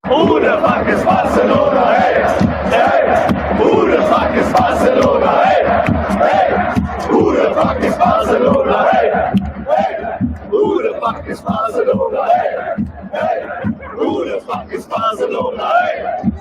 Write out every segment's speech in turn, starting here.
Who the fuck is Barcelona? Hey, hey. Who the fuck is Barcelona? Hey, hey. Who the fuck is Barcelona? Hey, hey. Who the fuck is Barcelona? Hey, hey. Who the fuck is Barcelona? Hey.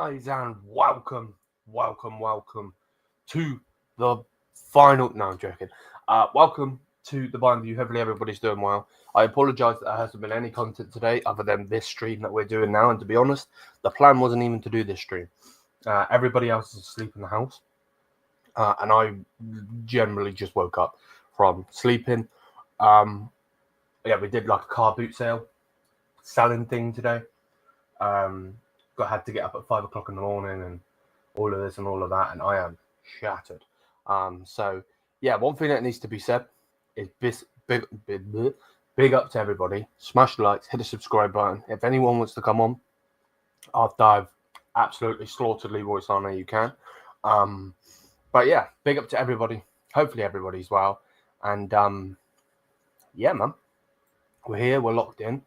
guys, and welcome to the final. No, I'm joking. Welcome to the Bayern View. Hopefully, everybody's doing well. I apologise that there hasn't been any content today other than this stream that we're doing now. And to be honest, the plan wasn't even to do this stream. Everybody else is asleep in the house, and I generally just woke up from sleeping. Yeah, we did like a car boot sale, selling thing today. Had to get up at 5 o'clock in the morning and all of this and all of that, and I am shattered. So yeah, one thing that needs to be said is big up to everybody. Smash the likes, hit the subscribe button. If anyone wants to come on after I've absolutely slaughtered Leroy Sané, you can. But yeah, big up to everybody. Hopefully everybody's well. And yeah, man, we're here, we're locked in.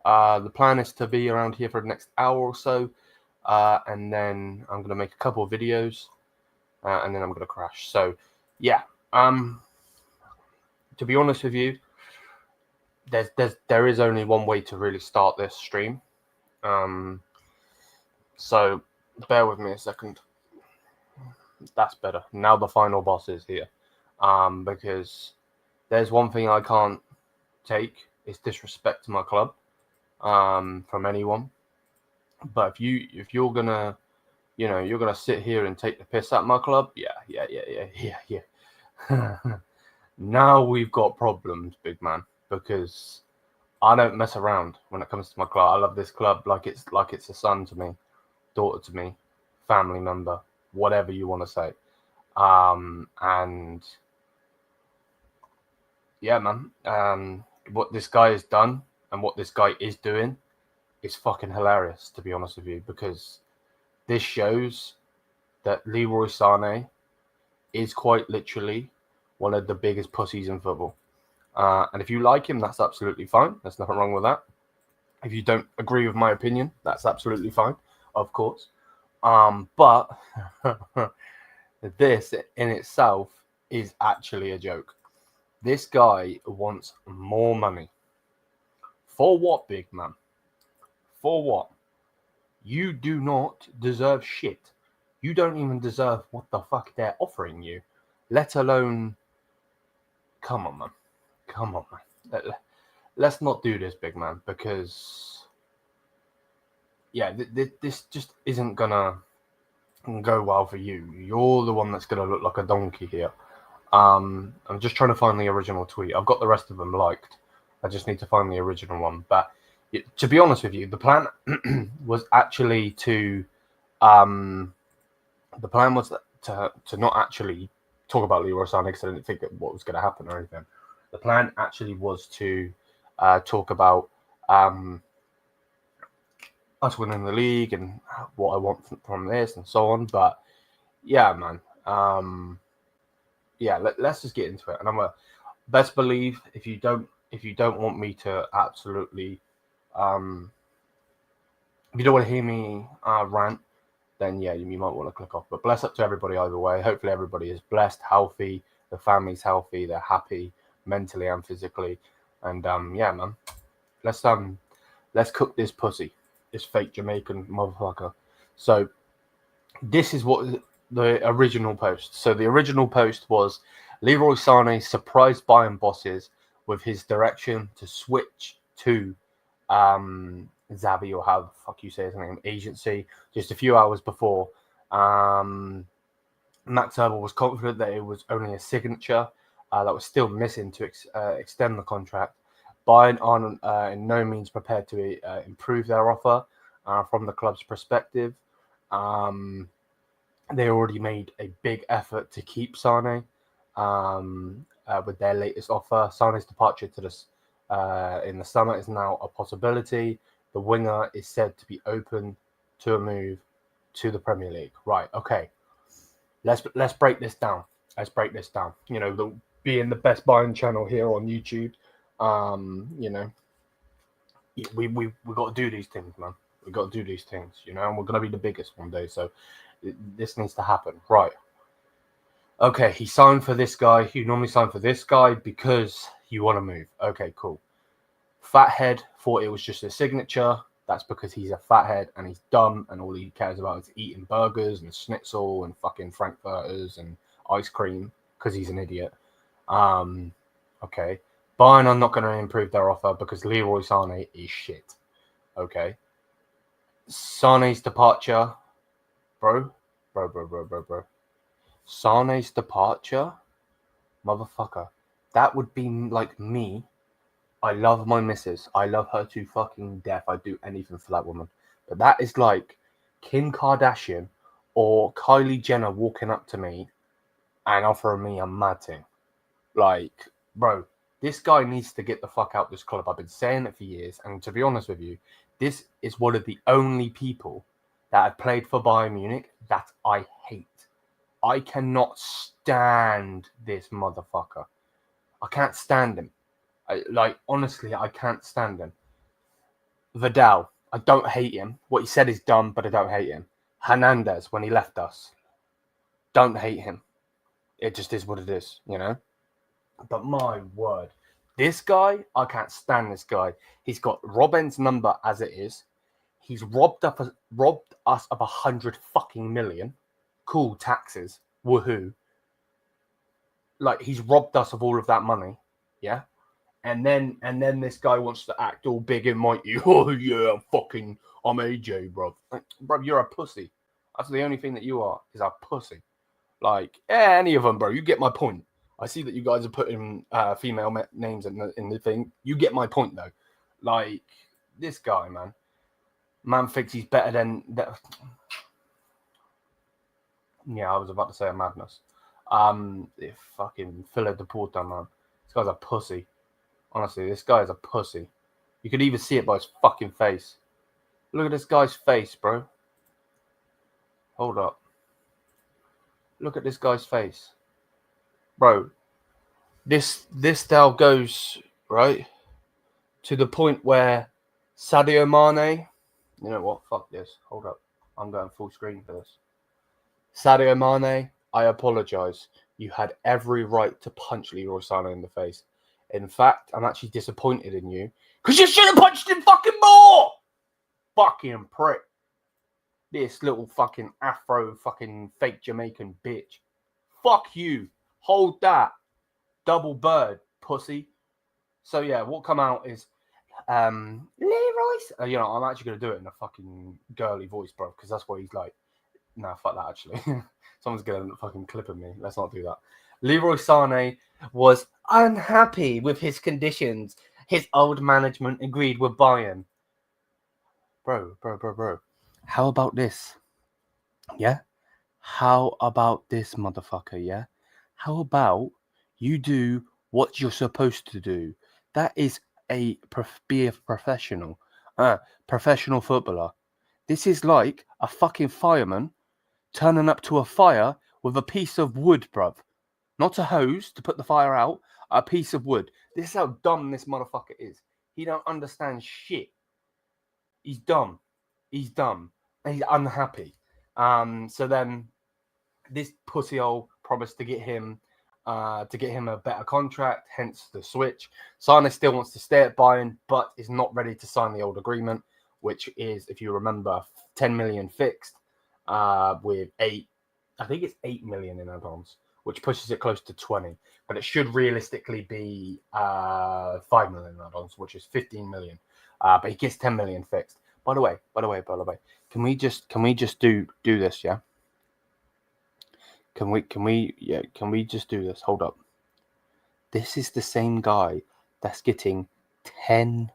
The plan is to be around here for the next hour or so, and then I'm going to make a couple of videos, and then I'm going to crash. So, yeah, to be honest with you, there is only one way to really start this stream. So, bear with me a second. That's better. Now the final boss is here, because there's one thing I can't take, is disrespect to my club. From anyone, but if you're gonna, you're gonna sit here and take the piss at my club, yeah. Now we've got problems, big man, because I don't mess around when it comes to my club. I love this club like it's a son to me, daughter to me, family member, whatever you want to say. And yeah, man, what this guy has done and what this guy is doing is fucking hilarious, to be honest with you, because this shows that Leroy Sané is quite literally one of the biggest pussies in football. And if you like him, that's absolutely fine. There's nothing wrong with that. If you don't agree with my opinion, that's absolutely fine, of course. But this in itself is actually a joke. This guy wants more money. For what, big man? For what? You do not deserve shit. You don't even deserve what the fuck they're offering you, let alone... Come on, man. Let's not do this, big man, because... Yeah, this just isn't gonna go well for you. You're the one that's gonna look like a donkey here. I'm just trying to find the original tweet. I've got the rest of them liked. I just need to find the original one. But to be honest with you, the plan was actually to not actually talk about Leroy Sané, because I didn't think what was going to happen or anything. The plan actually was to talk about us winning the league and what I want from this and so on. But yeah, man. Yeah, let's just get into it. And best believe if you don't want me to absolutely, if you don't want to hear me rant, then yeah, you might want to click off. But bless up to everybody either way. Hopefully everybody is blessed, healthy, the family's healthy, they're happy mentally and physically. And yeah, man, let's cook this pussy, this fake Jamaican motherfucker. So this is what the original post. So the original post was Leroy Sané surprised Bayern bosses with his direction to switch to Xavi, or how the fuck you say his name, agency, just a few hours before. Max Eberl was confident that it was only a signature that was still missing to extend the contract. Bayern are in no means prepared to improve their offer from the club's perspective. They already made a big effort to keep Sané with their latest offer. Sané's departure to this in the summer is now a possibility. The winger is said to be open to a move to the Premier League. Right, okay. Let's break this down. Being the best Bayern channel here on YouTube, we got to do these things, man. We got to do these things, and we're going to be the biggest one day. So this needs to happen, right? Okay, he signed for this guy. You normally sign for this guy because you want to move. Okay, cool. Fathead thought it was just a signature. that's because he's a fathead and he's dumb and all he cares about is eating burgers and schnitzel and fucking frankfurters and ice cream because he's an idiot. Okay. Bayern are not going to improve their offer because Leroy Sané is shit. Okay. Sané's departure, bro. Sané's departure, motherfucker. That would be like me. I love my missus. I love her to fucking death. I'd do anything for that woman. But that is like Kim Kardashian or Kylie Jenner walking up to me and offering me a mad thing. Like, bro, this guy needs to get the fuck out this club. I've been saying it for years. And to be honest with you, this is one of the only people that have played for Bayern Munich that I hate. I cannot stand this motherfucker. I can't stand him. Honestly, I can't stand him. Vidal, I don't hate him. What he said is dumb, but I don't hate him. Hernandez, when he left us, don't hate him. It just is what it is, you know? But my word, this guy, I can't stand this guy. He's got Robben's number as it is. He's robbed us of 100 fucking million. Cool, taxes. Woohoo. Like, he's robbed us of all of that money. Yeah? And then this guy wants to act all big and mighty. Oh, yeah, I'm AJ, bro. Bro, you're a pussy. That's the only thing that you are, is a pussy. Like, any of them, bro. You get my point. I see that you guys are putting female names in the thing. You get my point, though. Like, this guy, man. Man thinks he's better than... Yeah, I was about to say a madness. Fucking Philip de Porta, man. This guy's a pussy. Honestly, this guy is a pussy. You could even see it by his fucking face. Look at this guy's face, bro. Hold up. Look at this guy's face. Bro, this now goes, right, to the point where Sadio Mané... You know what? Fuck this. Hold up. I'm going full screen for this. Sadio Mané, I apologise. You had every right to punch Leroy Sané in the face. In fact, I'm actually disappointed in you because you should have punched him fucking more. Fucking prick. This little fucking Afro fucking fake Jamaican bitch. Fuck you. Hold that. Double bird, pussy. So yeah, what come out is Leroy. I'm actually gonna do it in a fucking girly voice, bro, because that's what he's like. Nah, fuck that. Actually, someone's gonna fucking clip of me. Let's not do that. Leroy Sané was unhappy with his conditions. His old management agreed with Bayern. Bro. How about this? Yeah? How about this, motherfucker, yeah? How about you do what you're supposed to do? That is be a professional. Professional footballer. This is like a fucking fireman turning up to a fire with a piece of wood, bruv. Not a hose to put the fire out, a piece of wood. This is how dumb this motherfucker is. He don't understand shit. He's dumb. And he's unhappy. So then this pussy hole promised to get him a better contract, hence the switch. Sané still wants to stay at Bayern, but is not ready to sign the old agreement, which is, if you remember, 10 million fixed, with 8 million in add-ons, which pushes it close to 20. But it should realistically be 5 million add-ons, which is 15 million. But he gets 10 million fixed. By the way, can we just do this, yeah? Can we just do this? Hold up. This is the same guy that's getting 10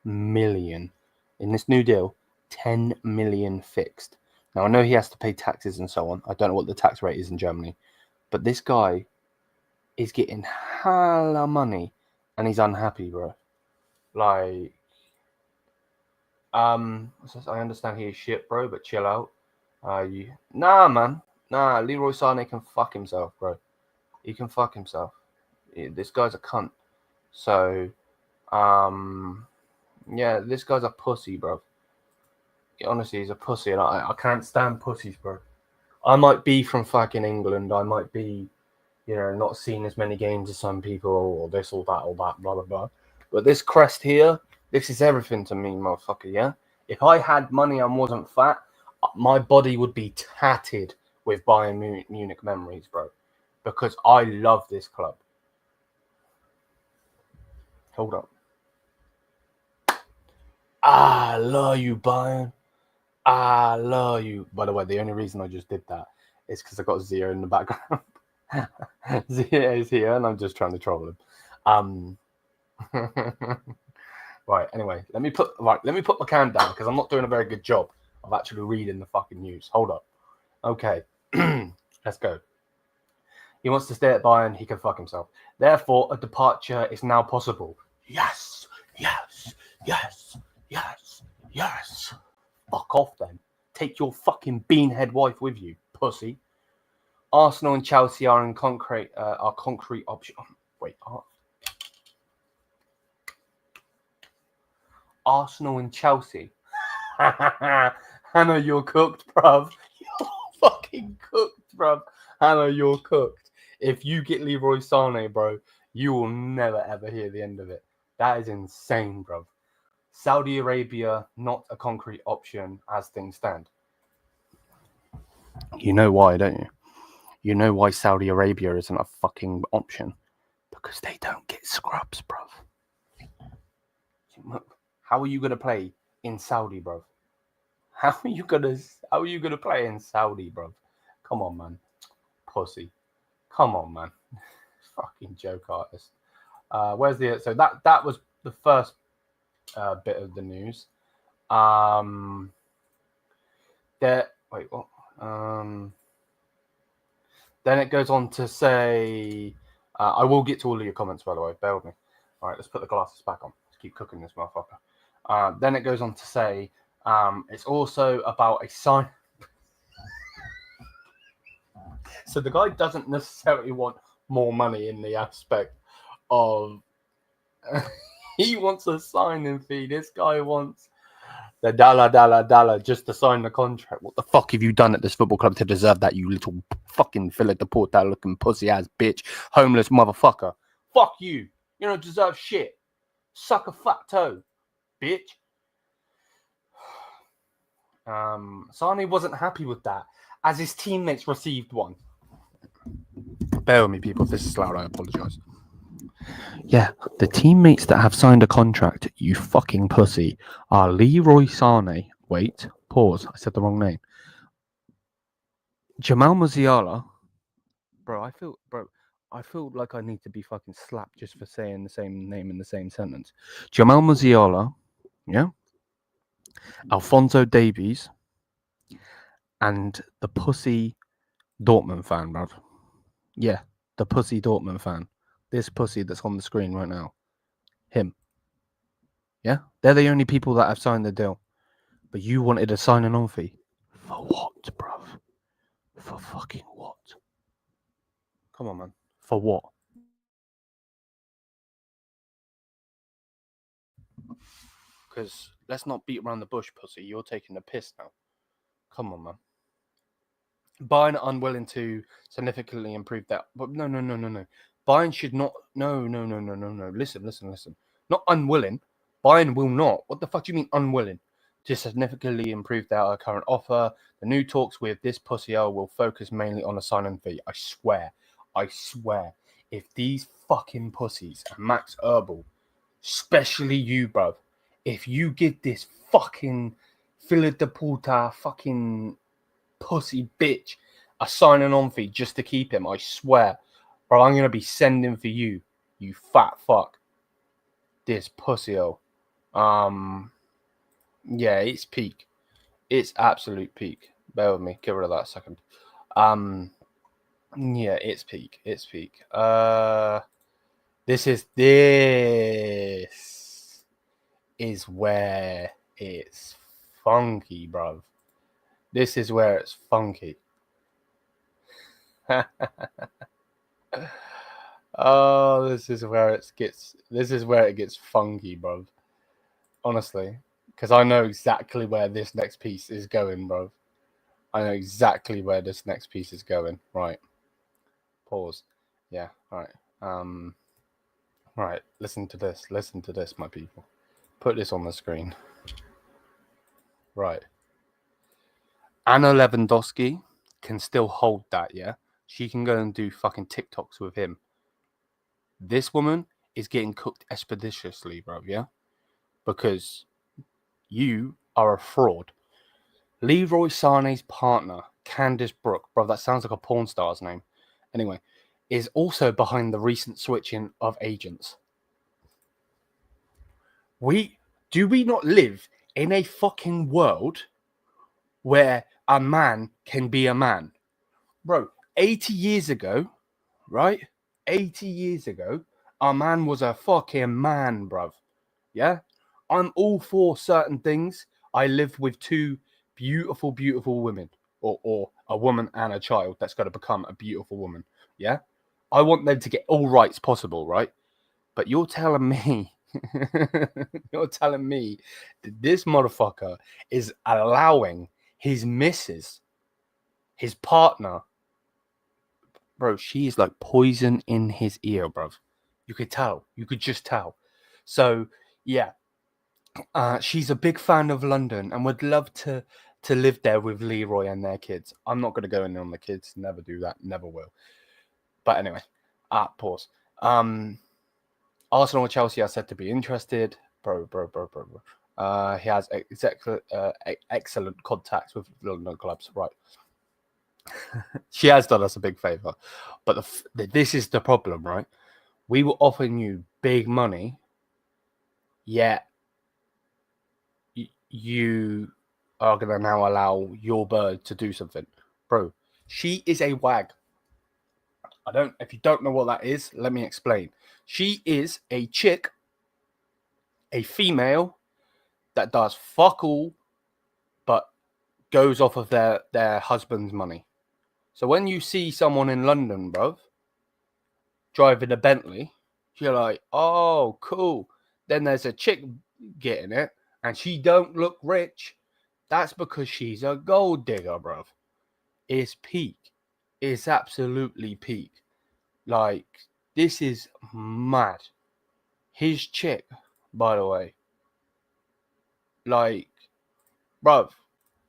million in this new deal, 10 million fixed. Now, I know he has to pay taxes and so on. I don't know what the tax rate is in Germany, but this guy is getting hella money and he's unhappy, bro. Like, I understand he is shit, bro, but chill out. Nah, man. Nah, Leroy Sané can fuck himself, bro. He can fuck himself. This guy's a cunt. So, yeah, this guy's a pussy, bro. Honestly, he's a pussy, and I can't stand pussies, bro. I might be from fucking England. I might be, not seen as many games as some people, or this, or that, blah, blah, blah. But this crest here, this is everything to me, motherfucker, yeah? If I had money and wasn't fat, my body would be tatted with Bayern Munich memories, bro. Because I love this club. Hold up. I love you, Bayern. I love you. By the way, the only reason I just did that is because I got Zia in the background. Zia is here, and I'm just trying to troll him. Right. Anyway, let me put my can down because I'm not doing a very good job of actually reading the fucking news. Hold up. Okay, let's go. He wants to stay at Bayern. He can fuck himself. Therefore, a departure is now possible. Yes, yes, yes, yes, yes. Fuck off then. Take your fucking beanhead wife with you, pussy. Arsenal and Chelsea are in concrete option. Wait, Arsenal and Chelsea. Hannah, you're cooked, bruv. You're fucking cooked, bruv. Hannah, you're cooked. If you get Leroy Sané, bro, you will never ever hear the end of it. That is insane, bruv. Saudi Arabia, not a concrete option as things stand. You know why, don't you? You know why Saudi Arabia isn't a fucking option? Because they don't get scrubs, bruv. How are you gonna play in Saudi, bruv? How are you gonna play in Saudi, bruv? Come on, man. Pussy. Come on, man. Fucking joke artist. Where's the so that was the first bit of the news. Then it goes on to say, I will get to all of your comments, by the way. Bear with me. All right, let's put the glasses back on. Let's keep cooking this motherfucker. Then it goes on to say, it's also about a sign. So the guy doesn't necessarily want more money in the aspect of he wants a signing fee. This guy wants the dollar just to sign the contract. What the fuck have you done at this football club to deserve that, you little fucking Philip de Porta looking pussy ass bitch, homeless motherfucker? Fuck you. You don't deserve shit. Suck a fat toe, bitch. Sané wasn't happy with that, as his teammates received one. Bear with me, people. If this is loud, I apologise. Yeah, the teammates that have signed a contract, you fucking pussy, are Leroy Sané. Wait, pause. I said the wrong name. Jamal Musiala. Bro, I feel like I need to be fucking slapped just for saying the same name in the same sentence. Jamal Musiala, yeah? Alphonso Davies, and the pussy Dortmund fan, bruv. Yeah, the pussy Dortmund fan. This pussy that's on the screen right now. Him. Yeah? They're the only people that have signed the deal. But you wanted a signing on fee. For what, bruv? For fucking what? Come on, man. For what? Because let's not beat around the bush, pussy. You're taking the piss now. Come on, man. Bayern unwilling to significantly improve that. But no. Bayern should not. No. Listen. Not unwilling. Bayern will not. What the fuck do you mean unwilling? To significantly improve their current offer. The new talks with this pussy will focus mainly on a signing fee. I swear. If these fucking pussies and Max Herbal, especially you, bruv, if you give this fucking Philip de Porta fucking pussy bitch a signing on fee just to keep him, I swear, bro, I'm gonna be sending for you, you fat fuck. This pussy. Yeah, it's peak. It's absolute peak. Bear with me. Get rid of that a second. Yeah, it's peak. This is where it's funky, bruv. This is where it's funky. Oh, this is where it gets funky, bruv. Honestly, because I know exactly where this next piece is going, bruv. I know exactly where this next piece is going. Right. Pause. Yeah. All right. Right. Listen to this, my people. Put this on the screen. Right. Anna Lewandowski can still hold that, yeah? She can go and do fucking TikToks with him. This woman is getting cooked expeditiously, bro, yeah? Because you are a fraud. Leroy Sané's partner, Candice Brooke, bro, that sounds like a porn star's name. Anyway, is also behind the recent switching of agents. Do we not live in a fucking world where a man can be a man? Bro, 80 years ago, right? 80 years ago, a man was a fucking man, bruv. Yeah? I'm all for certain things. I live with two beautiful, beautiful women, or a woman and a child that's going to become a beautiful woman. Yeah? I want them to get all rights possible, right? But you're telling me, you're telling me that this motherfucker is allowing his missus, his partner, bro, she is like poison in his ear, bro. You could tell. You could just tell. So, yeah. She's a big fan of London and would love to live there with Leroy and their kids. I'm not going to go in on the kids. Never do that. Never will. But anyway, pause. Arsenal or Chelsea are said to be interested. Bro. He has excellent contacts with London clubs. Right. She has done us a big favour. But this is the problem, right? We were offering you big money, yet you are going to now allow your bird to do something. Bro, she is a wag. If you don't know what that is, let me explain. She is a chick, a female that does fuck all, but goes off of their husband's money. So when you see someone in London, bro, driving a Bentley, you're like, oh, cool. Then there's a chick getting it, and she don't look rich. That's because she's a gold digger, bro. It's peak. It's absolutely peak. Like, this is mad. His chick, by the way. Like, bruv,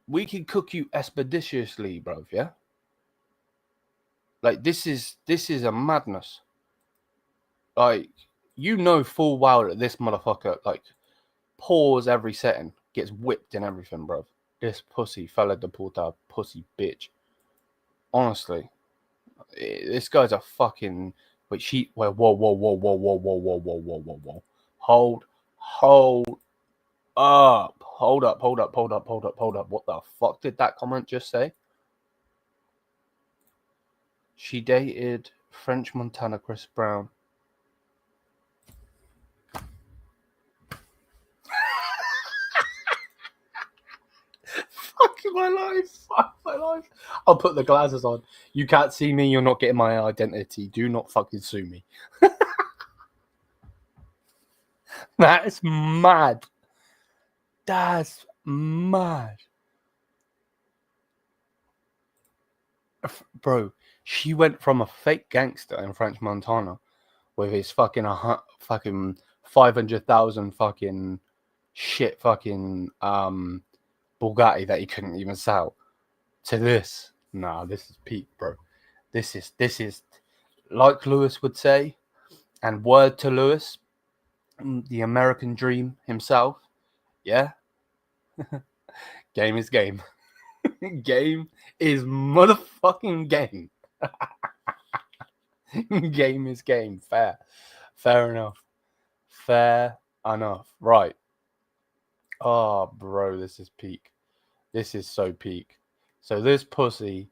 we can cook you expeditiously, bruv, yeah? Like, this is a madness. Like, you know full well that this motherfucker, like, pours every setting, gets whipped and everything, bruv. This pussy, fella de puta, pussy bitch. Honestly, this guy's a fucking. Wait, whoa. Hold up. Hold up. What the fuck did that comment just say? She dated French Montana Chris Brown. Fuck my life. I'll put the glasses on. You can't see me. You're not getting my identity. Do not fucking sue me. That is mad. That's mad. Bro, she went from a fake gangster in French Montana with his fucking 500,000 fucking shit fucking Bugatti that he couldn't even sell to this. Nah, this is peak, bro. This is like Lewis would say, and word to Lewis, the American dream himself. Yeah. Game is game. Game is motherfucking game. Game is game. Fair enough. Right. Oh, bro, this is peak. This is so peak. So this pussy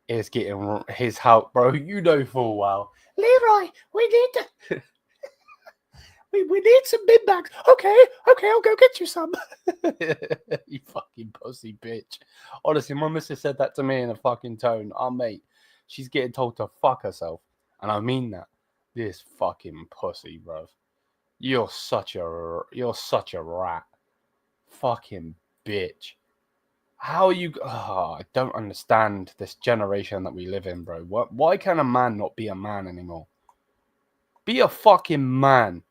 is getting his house, bro. You know full well. Leroy, we need to. we need some bin bags. Okay, I'll go get you some. You fucking pussy bitch. Honestly, my missus said that to me in a fucking tone. Oh, mate, she's getting told to fuck herself. And I mean that. This fucking pussy, bro. You're such a rat. Fucking bitch. How are you? I don't understand this generation that we live in, bro. Why can a man not be a man anymore? Be a fucking man.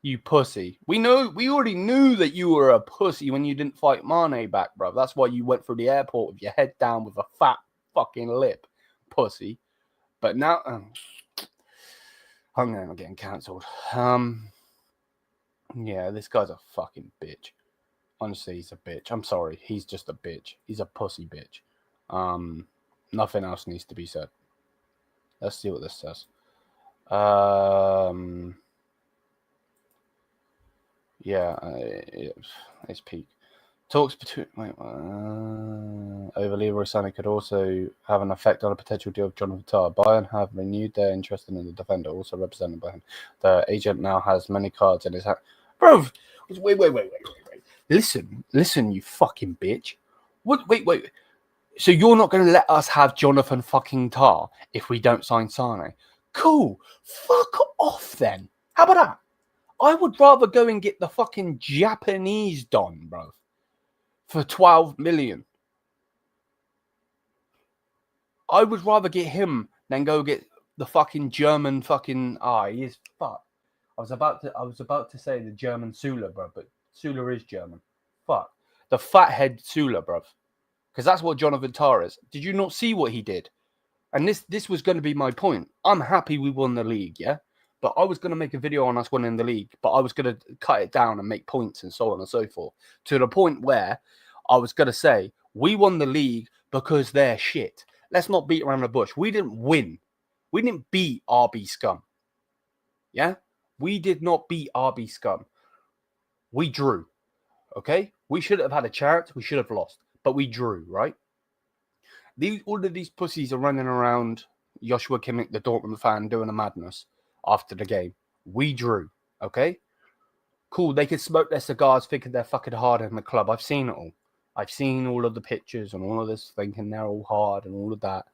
You pussy. We already knew that you were a pussy when you didn't fight Mané back, bro. That's why you went through the airport with your head down with a fat fucking lip, pussy. But now, I'm getting cancelled. Yeah, this guy's a fucking bitch. Honestly, he's a bitch. I'm sorry. He's just a bitch. He's a pussy bitch. Nothing else needs to be said. Let's see what this says. Yeah, it's peak. Talks between over Leroy Sané could also have an effect on a potential deal with Jonathan Tah. Bayern have renewed their interest in the defender, also represented by him. The agent now has many cards in his hand. Bro, wait. Listen, you fucking bitch. What? Wait. So you're not going to let us have Jonathan fucking Tah if we don't sign Sané? Cool. Fuck off then. How about that? I would rather go and get the fucking Japanese Don, bro, for 12 million. I would rather get him than go get the fucking German fucking. He is fuck. I was about to say the German Sula, bro, but Sula is German. Fuck. The fathead Sula, bro. Because that's what Jonathan Tah is. Did you not see what he did? And this was going to be my point. I'm happy we won the league, yeah? But I was going to make a video on us winning the league, but I was going to cut it down and make points and so on and so forth. To the point where I was going to say, we won the league because they're shit. Let's not beat around the bush. We didn't win. We didn't beat RB Scum. Yeah? We did not beat RB Scum. We drew. Okay? We should have had a chance. We should have lost. But we drew, right? All of these pussies are running around Joshua Kimmich, the Dortmund fan, doing a madness after the game. We drew, okay? Cool, they can smoke their cigars thinking they're fucking hard in the club. I've seen it all. I've seen all of the pictures and all of this thinking they're all hard and all of that.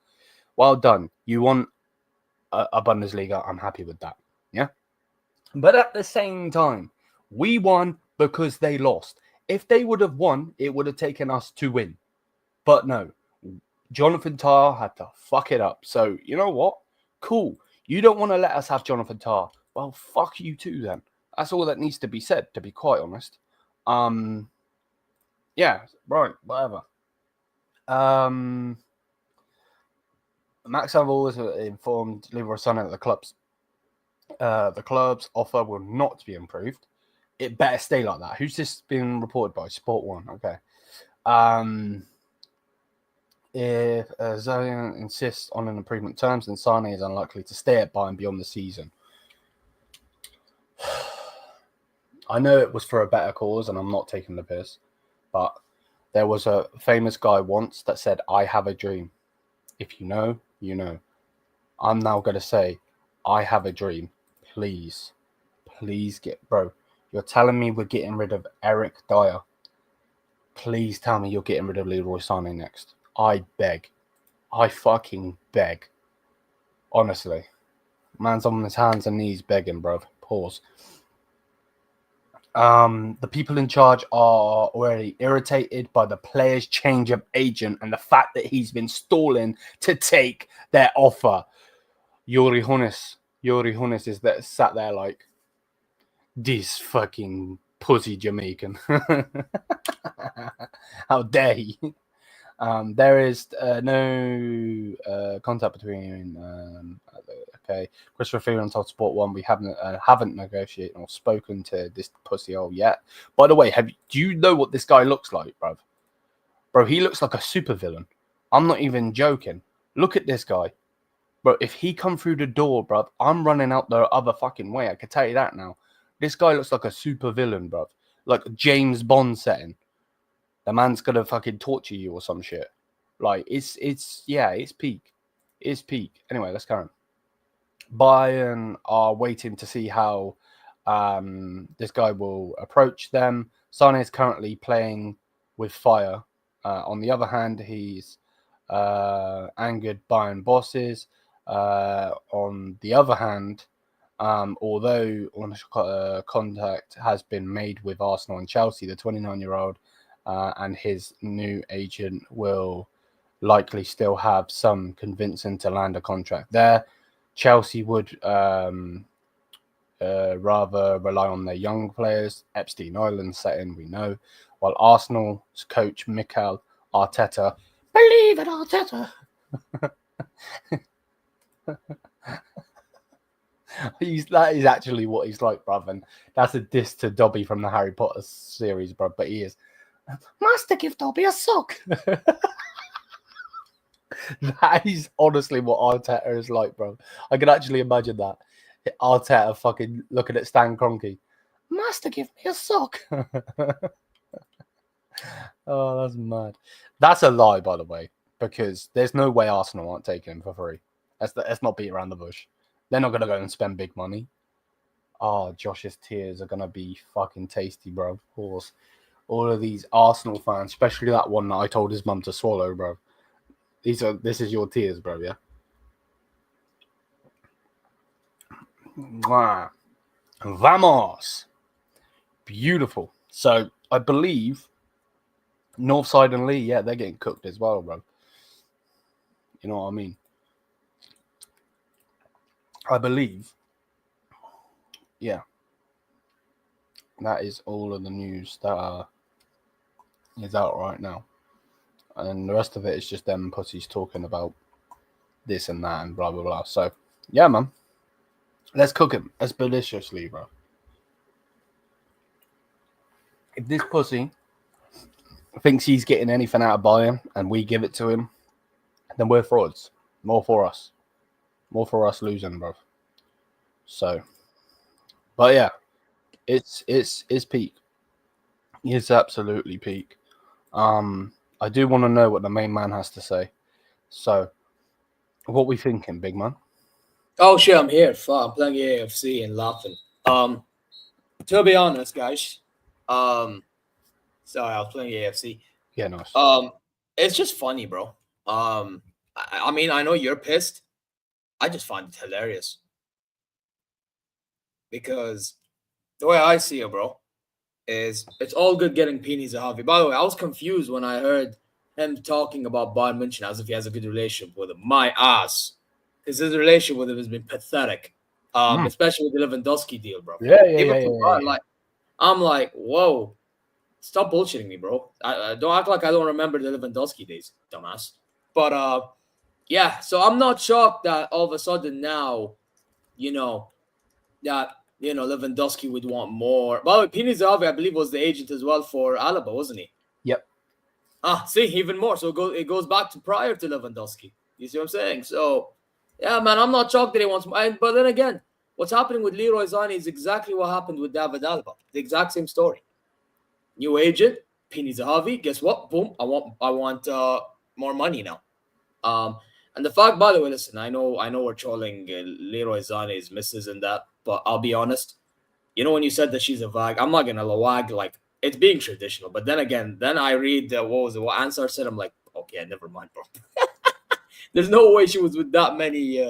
Well done. You won a Bundesliga. I'm happy with that, yeah? But at the same time, we won because they lost. If they would have won, it would have taken us to win. But no, Jonathan Tah had to fuck it up. So, you know what? Cool. You don't want to let us have Jonathan Tah. Well, fuck you too then. That's all that needs to be said, to be quite honest. Yeah, right, whatever. Max have always informed Leroy Sané that the club's offer will not be improved. It better stay like that. Who's this being reported by? Sport 1. Okay. If Zarian insists on an improvement terms, then Sané is unlikely to stay at Bayern beyond the season. I know it was for a better cause, and I'm not taking the piss, but there was a famous guy once that said, I have a dream. If you know, you know. I'm now going to say, I have a dream. Please bro. You're telling me we're getting rid of Eric Dyer. Please tell me you're getting rid of Leroy Sané next. I beg. I fucking beg. Honestly. Man's on his hands and knees begging, bro. Pause. The people in charge are already irritated by the player's change of agent and the fact that he's been stalling to take their offer. Yuri Hunis is that sat there like, this fucking pussy Jamaican. How dare he? There is no contact between. Okay, Christopher Freeland told Sport 1 we haven't negotiated or spoken to this pussy hole yet. By the way, do you know what this guy looks like, bro? Bro, he looks like a supervillain. I'm not even joking. Look at this guy. Bro, if he come through the door, bro, I'm running out the other fucking way. I can tell you that now. This guy looks like a supervillain, bro. Like James Bond setting. The man's gonna fucking torture you or some shit. Like, it's peak. It's peak. Anyway, let's go on. Bayern are waiting to see how this guy will approach them. Sané is currently playing with fire. On the other hand, he's angered Bayern bosses. On the other hand, although contact has been made with Arsenal and Chelsea, the 29-year-old and his new agent will likely still have some convincing to land a contract there. Chelsea would rather rely on their young players. Epstein Island setting, we know. While Arsenal's coach Mikel Arteta, believe it, Arteta. That is actually what he's like, bruv. And that's a diss to Dobby from the Harry Potter series, bruv. But he is. Master, give Dobby a sock. That is honestly what Arteta is like, bro. I can actually imagine that. Arteta fucking looking at Stan Kroenke. Master, give me a sock. Oh, that's mad. That's a lie, by the way, because there's no way Arsenal aren't taking him for free. Let's not beat around the bush. They're not going to go and spend big money. Oh, Josh's tears are going to be fucking tasty, bro. Of course. All of these Arsenal fans, especially that one that I told his mum to swallow, bro. This is your tears, bro, yeah? Mwah. Vamos. Beautiful. So, I believe Northside and Lee, yeah, they're getting cooked as well, bro. You know what I mean? I believe, yeah, that is all of the news that is out right now. And the rest of it is just them pussies talking about this and that and blah, blah, blah. So, yeah, man. Let's cook him expeditiously, bro. If this pussy thinks he's getting anything out of Bayern and we give it to him, then we're frauds. More for us. More for us losing, bro. So, but yeah, it's peak. It's absolutely peak. I do want to know what the main man has to say. So, what we thinking, big man? Oh shit, I'm here. Fuck, I'm playing AFC and laughing. To be honest, guys, sorry, I was playing AFC. Yeah, nice. It's just funny, bro. I mean, I know you're pissed. I just find it hilarious because the way I see it, bro, is it's all good getting Pini Zahavi. By the way, I was confused when I heard him talking about Bayern München as if he has a good relationship with him. My ass. Because his relationship with him has been pathetic. Especially with the Lewandowski deal, bro. Yeah. I'm like, whoa. Stop bullshitting me, bro. I don't act like I don't remember the Lewandowski days, dumbass. But, yeah, so I'm not shocked that all of a sudden now, that Lewandowski would want more. By the way, Pini Zahavi, I believe, was the agent as well for Alaba, wasn't he? Yep. See, even more. So it goes back to prior to Lewandowski. You see what I'm saying? So, yeah, man, I'm not shocked that he wants more. But then again, what's happening with Leroy Sané is exactly what happened with David Alaba. The exact same story. New agent, Pini Zahavi. Guess what? Boom. I want more money now. And the fact, by the way, listen, I know we're trolling Leroy Sané's misses and that, but I'll be honest. When you said that she's a wag, I'm not gonna wag like it's being traditional. But then again, I read what Ansar said. I'm like, okay, never mind, bro. There's no way she was with that many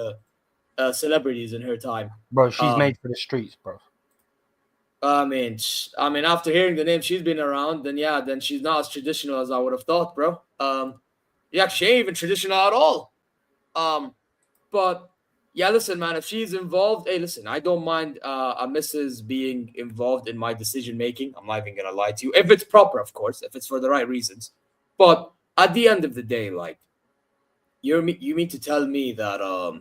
celebrities in her time, bro. She's made for the streets, bro. I mean, after hearing the name she's been around, then she's not as traditional as I would have thought, bro. Yeah, she ain't even traditional at all. But yeah, listen, man, if she's involved, hey, listen, I don't mind a missus being involved in my decision making. I'm not even gonna lie to you, if it's proper, of course, if it's for the right reasons. But at the end of the day, like, you mean to tell me that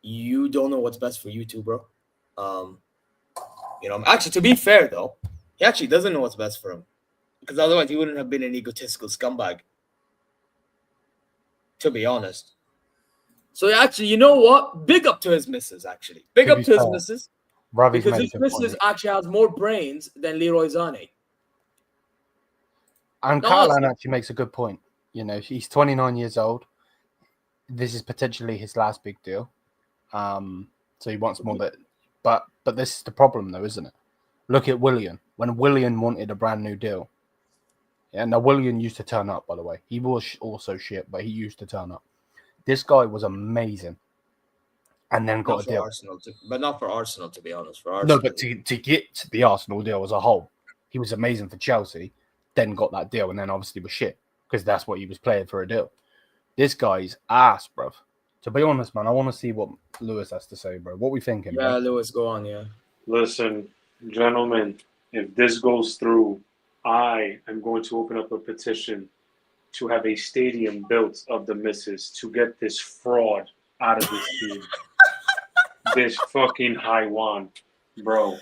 you don't know what's best for you two, bro? Actually, to be fair though, he actually doesn't know what's best for him, because otherwise he wouldn't have been an egotistical scumbag. To be honest. So actually, you know what? Big up to his missus, actually. Big up to his missus. Because his missus actually has more brains than Leroy Sané. And Caroline actually makes a good point. He's 29 years old. This is potentially his last big deal. So he wants more. But this is the problem, though, isn't it? Look at Willian. When Willian wanted a brand new deal. Yeah, now Willian used to turn up, by the way. He was also shit, but he used to turn up. This guy was amazing. And then got a deal. But not for Arsenal, to be honest. For Arsenal. No, but to get the Arsenal deal as a whole, he was amazing for Chelsea, then got that deal, and then obviously was shit, because that's what he was playing for a deal. This guy's ass, bruv. To be honest, man, I want to see what Lewis has to say, bro. What we thinking? Yeah, bro? Lewis, go on, yeah. Listen, gentlemen, if this goes through, I am going to open up a petition to have a stadium built of the misses to get this fraud out of this team. This fucking Haiwan, bro.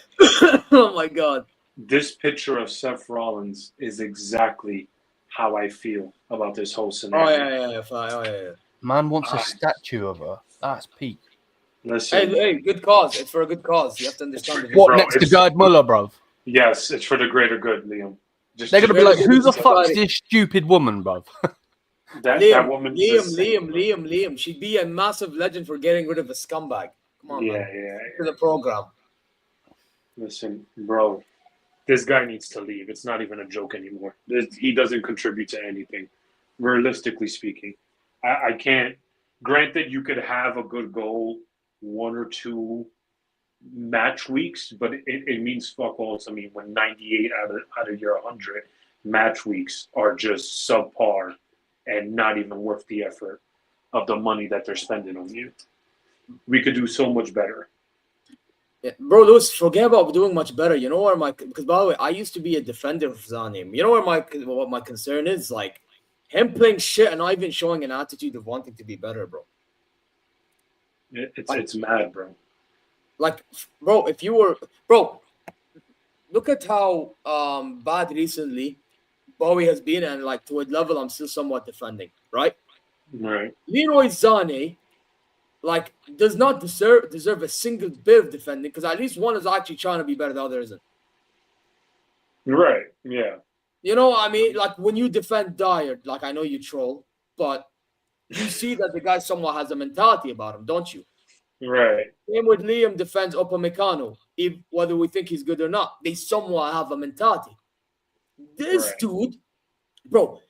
Oh my god. This picture of Seth Rollins is exactly how I feel about this whole scenario. Yeah, fine. Oh yeah. Man wants a statue of her. That's peak. Listen, Hey, good cause. It's for a good cause. You have to understand the What, Bro, next to it's- Gerd Muller, bruv? yes, it's for the greater good, Liam. They're going to be like, who the Society. fuck's this stupid woman, bruv? that woman's the same, bro. Liam. She'd be a massive legend for getting rid of a scumbag. Come on, man. To the program. Listen, bro, this guy needs to leave. It's not even a joke anymore. He doesn't contribute to anything, realistically speaking. I can't. Granted, you could have a good goal 1 or 2 match weeks, but it means fuck all to me when 98 out of your 100 match weeks are just subpar and not even worth the effort of the money that they're spending on you. We could do so much better. Yeah. Bro, Lewis, forget about doing much better. You know where because by the way, I used to be a defender of Sané. You know what my concern is? Like him playing shit and not even showing an attitude of wanting to be better, bro. It's mad, bro. Like, bro, if you were, bro, look at how bad recently Bowie has been, and like to a level I'm still somewhat defending, right? Right. Leroy Sané, like, does not deserve a single bit of defending because at least one is actually trying to be better, the other isn't. Right. Yeah. You know what I mean? Like when you defend Dyer, like I know you troll, but you see that the guy somewhat has a mentality about him, don't you? Right. Same with Liam defends Upamecano, whether we think he's good or not. They somewhat have a mentality. This dude, bro,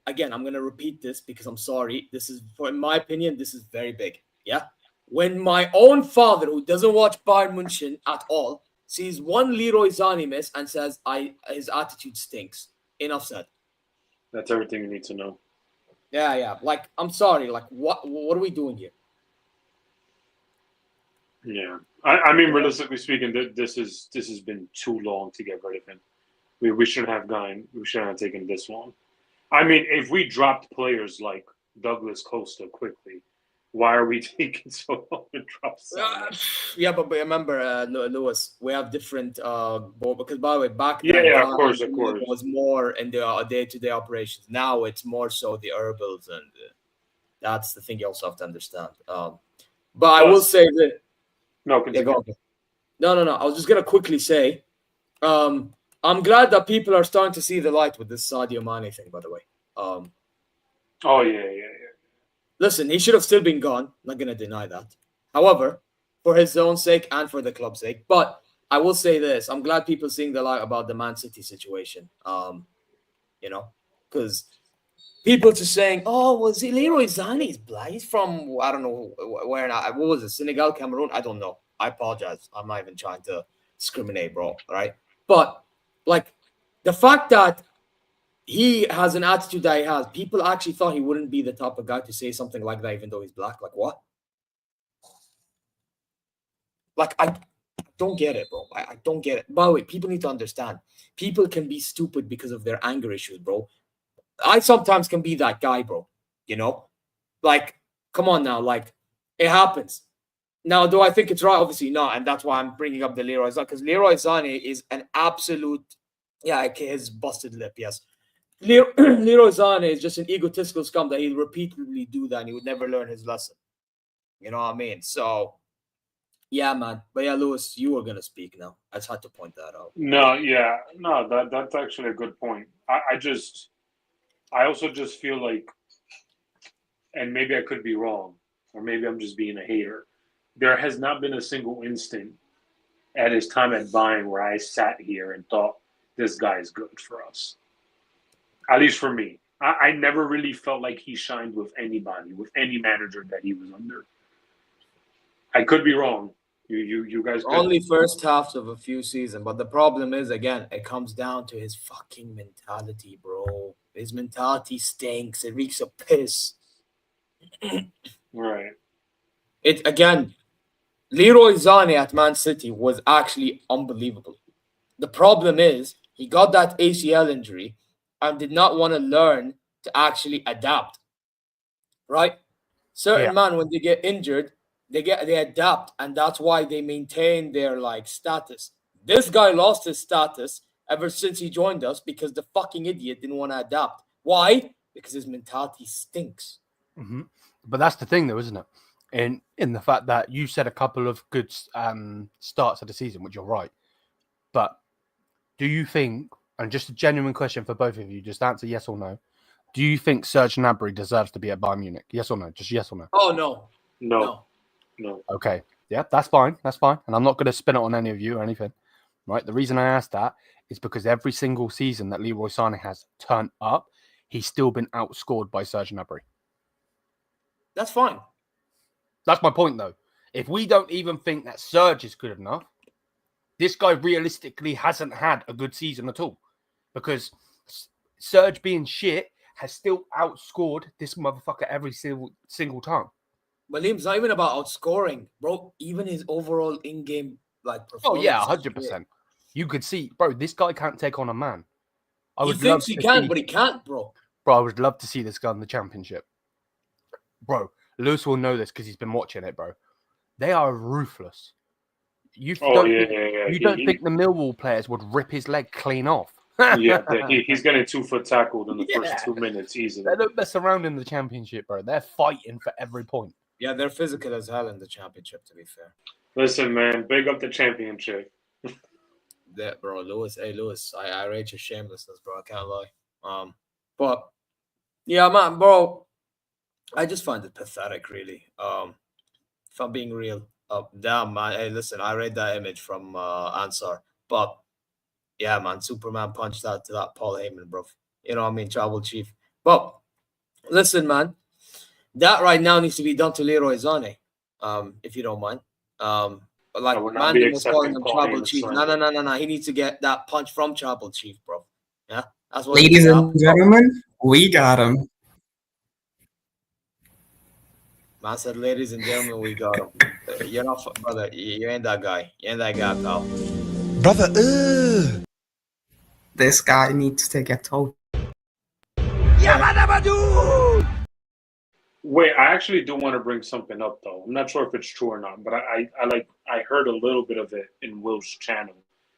again, I'm going to repeat this because I'm sorry. This is, in my opinion, this is very big. Yeah. When my own father, who doesn't watch Bayern München at all, sees one Leroy Sané miss and says, his attitude stinks. Enough said. That's everything you need to know. Yeah. Like, I'm sorry. Like, what are we doing here? Yeah. I mean, realistically speaking, this has been too long to get rid of him. We shouldn't have taken this long. I mean, if we dropped players like Douglas Costa quickly, why are we taking so long to drop Sané? Yeah, but remember, Lewis, we have different because by the way, back then, of course, it was more in the day-to-day operations. Now it's more so the herbals, and that's the thing you also have to understand. But I will say that. No, continue. Yeah, go on. No. I was just gonna quickly say, I'm glad that people are starting to see the light with this Sadio Mané thing. By the way, Oh yeah. listen, he should have still been gone. Not gonna deny that. However, for his own sake and for the club's sake, but I will say this: I'm glad people seeing the light about the Man City situation. You know, because people just saying, "Oh, was he Leroy Sané's black? He's from I don't know where. What was it? Senegal, Cameroon? I don't know. I apologize. I'm not even trying to discriminate, bro. Right? But like the fact that he has an attitude that he has, people actually thought he wouldn't be the type of guy to say something like that, even though he's black. Like what? Like I don't get it, bro. I don't get it. By the way, people need to understand. People can be stupid because of their anger issues, bro. I sometimes can be that guy, bro. You know, like, come on now, like, it happens. Now, do I think it's right? Obviously not, and that's why I'm bringing up the Leroy Sané, because Leroy Sané is an absolute, his busted lip, yes. Leroy Sané is just an egotistical scum that he'll repeatedly do that, and he would never learn his lesson. You know what I mean? So, yeah, man. But yeah, Lewis, you were gonna speak now. I just had to point that out. No, that's actually a good point. I also just feel like, and maybe I could be wrong, or maybe I'm just being a hater. There has not been a single instant at his time at Bayern where I sat here and thought this guy is good for us. At least for me. I never really felt like he shined with anybody, with any manager that he was under. I could be wrong. You guys could. Only first halves of a few seasons, but the problem is, again, it comes down to his fucking mentality, bro. His mentality stinks. It reeks of piss. Right. It again, Leroy Sané at Man City was actually unbelievable. The problem is he got that ACL injury and did not want to learn to actually adapt. Right? Certain man, when they get injured, they adapt, and that's why they maintain their like status. This guy lost his status ever since he joined us because the fucking idiot didn't want to adapt. Why? Because his mentality stinks. Mm-hmm. But that's the thing, though, isn't it? In the fact that you said a couple of good starts of the season, which you're right. But do you think, and just a genuine question for both of you, just answer yes or no. Do you think Serge Gnabry deserves to be at Bayern Munich? Yes or no? Just yes or no? Oh, no. No. Okay. Yeah, that's fine. That's fine. And I'm not going to spin it on any of you or anything. Right? The reason I asked that is because every single season that Leroy Sané has turned up, he's still been outscored by Serge Gnabry. That's fine. That's my point, though. If we don't even think that Serge is good enough, this guy realistically hasn't had a good season at all. Because Serge being shit has still outscored this motherfucker every single time. But Liam's not even about outscoring, bro. Even his overall in-game performance. Oh, yeah, 100%. You could see, bro, this guy can't take on a man. He thinks he can, but he can't, bro. Bro, I would love to see this guy in the championship. Bro, Lewis will know this because he's been watching it, bro. They are ruthless. You don't think the Millwall players would rip his leg clean off? Yeah, he's getting 2-foot tackled in the first 2 minutes easily. They don't mess around in the championship, bro. They're fighting for every point. Yeah, they're physical as hell in the championship, to be fair. Listen, man, big up the championship. Yeah, bro, Lewis. Hey, Lewis, I rate your shamelessness, bro. I can't lie. But yeah, man, bro, I just find it pathetic, really. If I'm being real, damn, man. Hey, listen, I read that image from Ansar, but yeah, man, Superman punched out to that Paul Heyman, bro. You know what I mean, tribal chief. But listen, man, that right now needs to be done to Leroy Sané, if you don't mind. But like Mandy was calling him tribal chief. No. He needs to get that punch from tribal chief, bro. Yeah, that's what. Ladies and gentlemen, we got him. Man said, "Ladies and gentlemen, we got him." You're not, brother. You ain't that guy. You ain't that guy, pal. Brother, this guy needs to get told. Wait, I actually do want to bring something up, though. I'm not sure if it's true or not, but I heard a little bit of it in Will's channel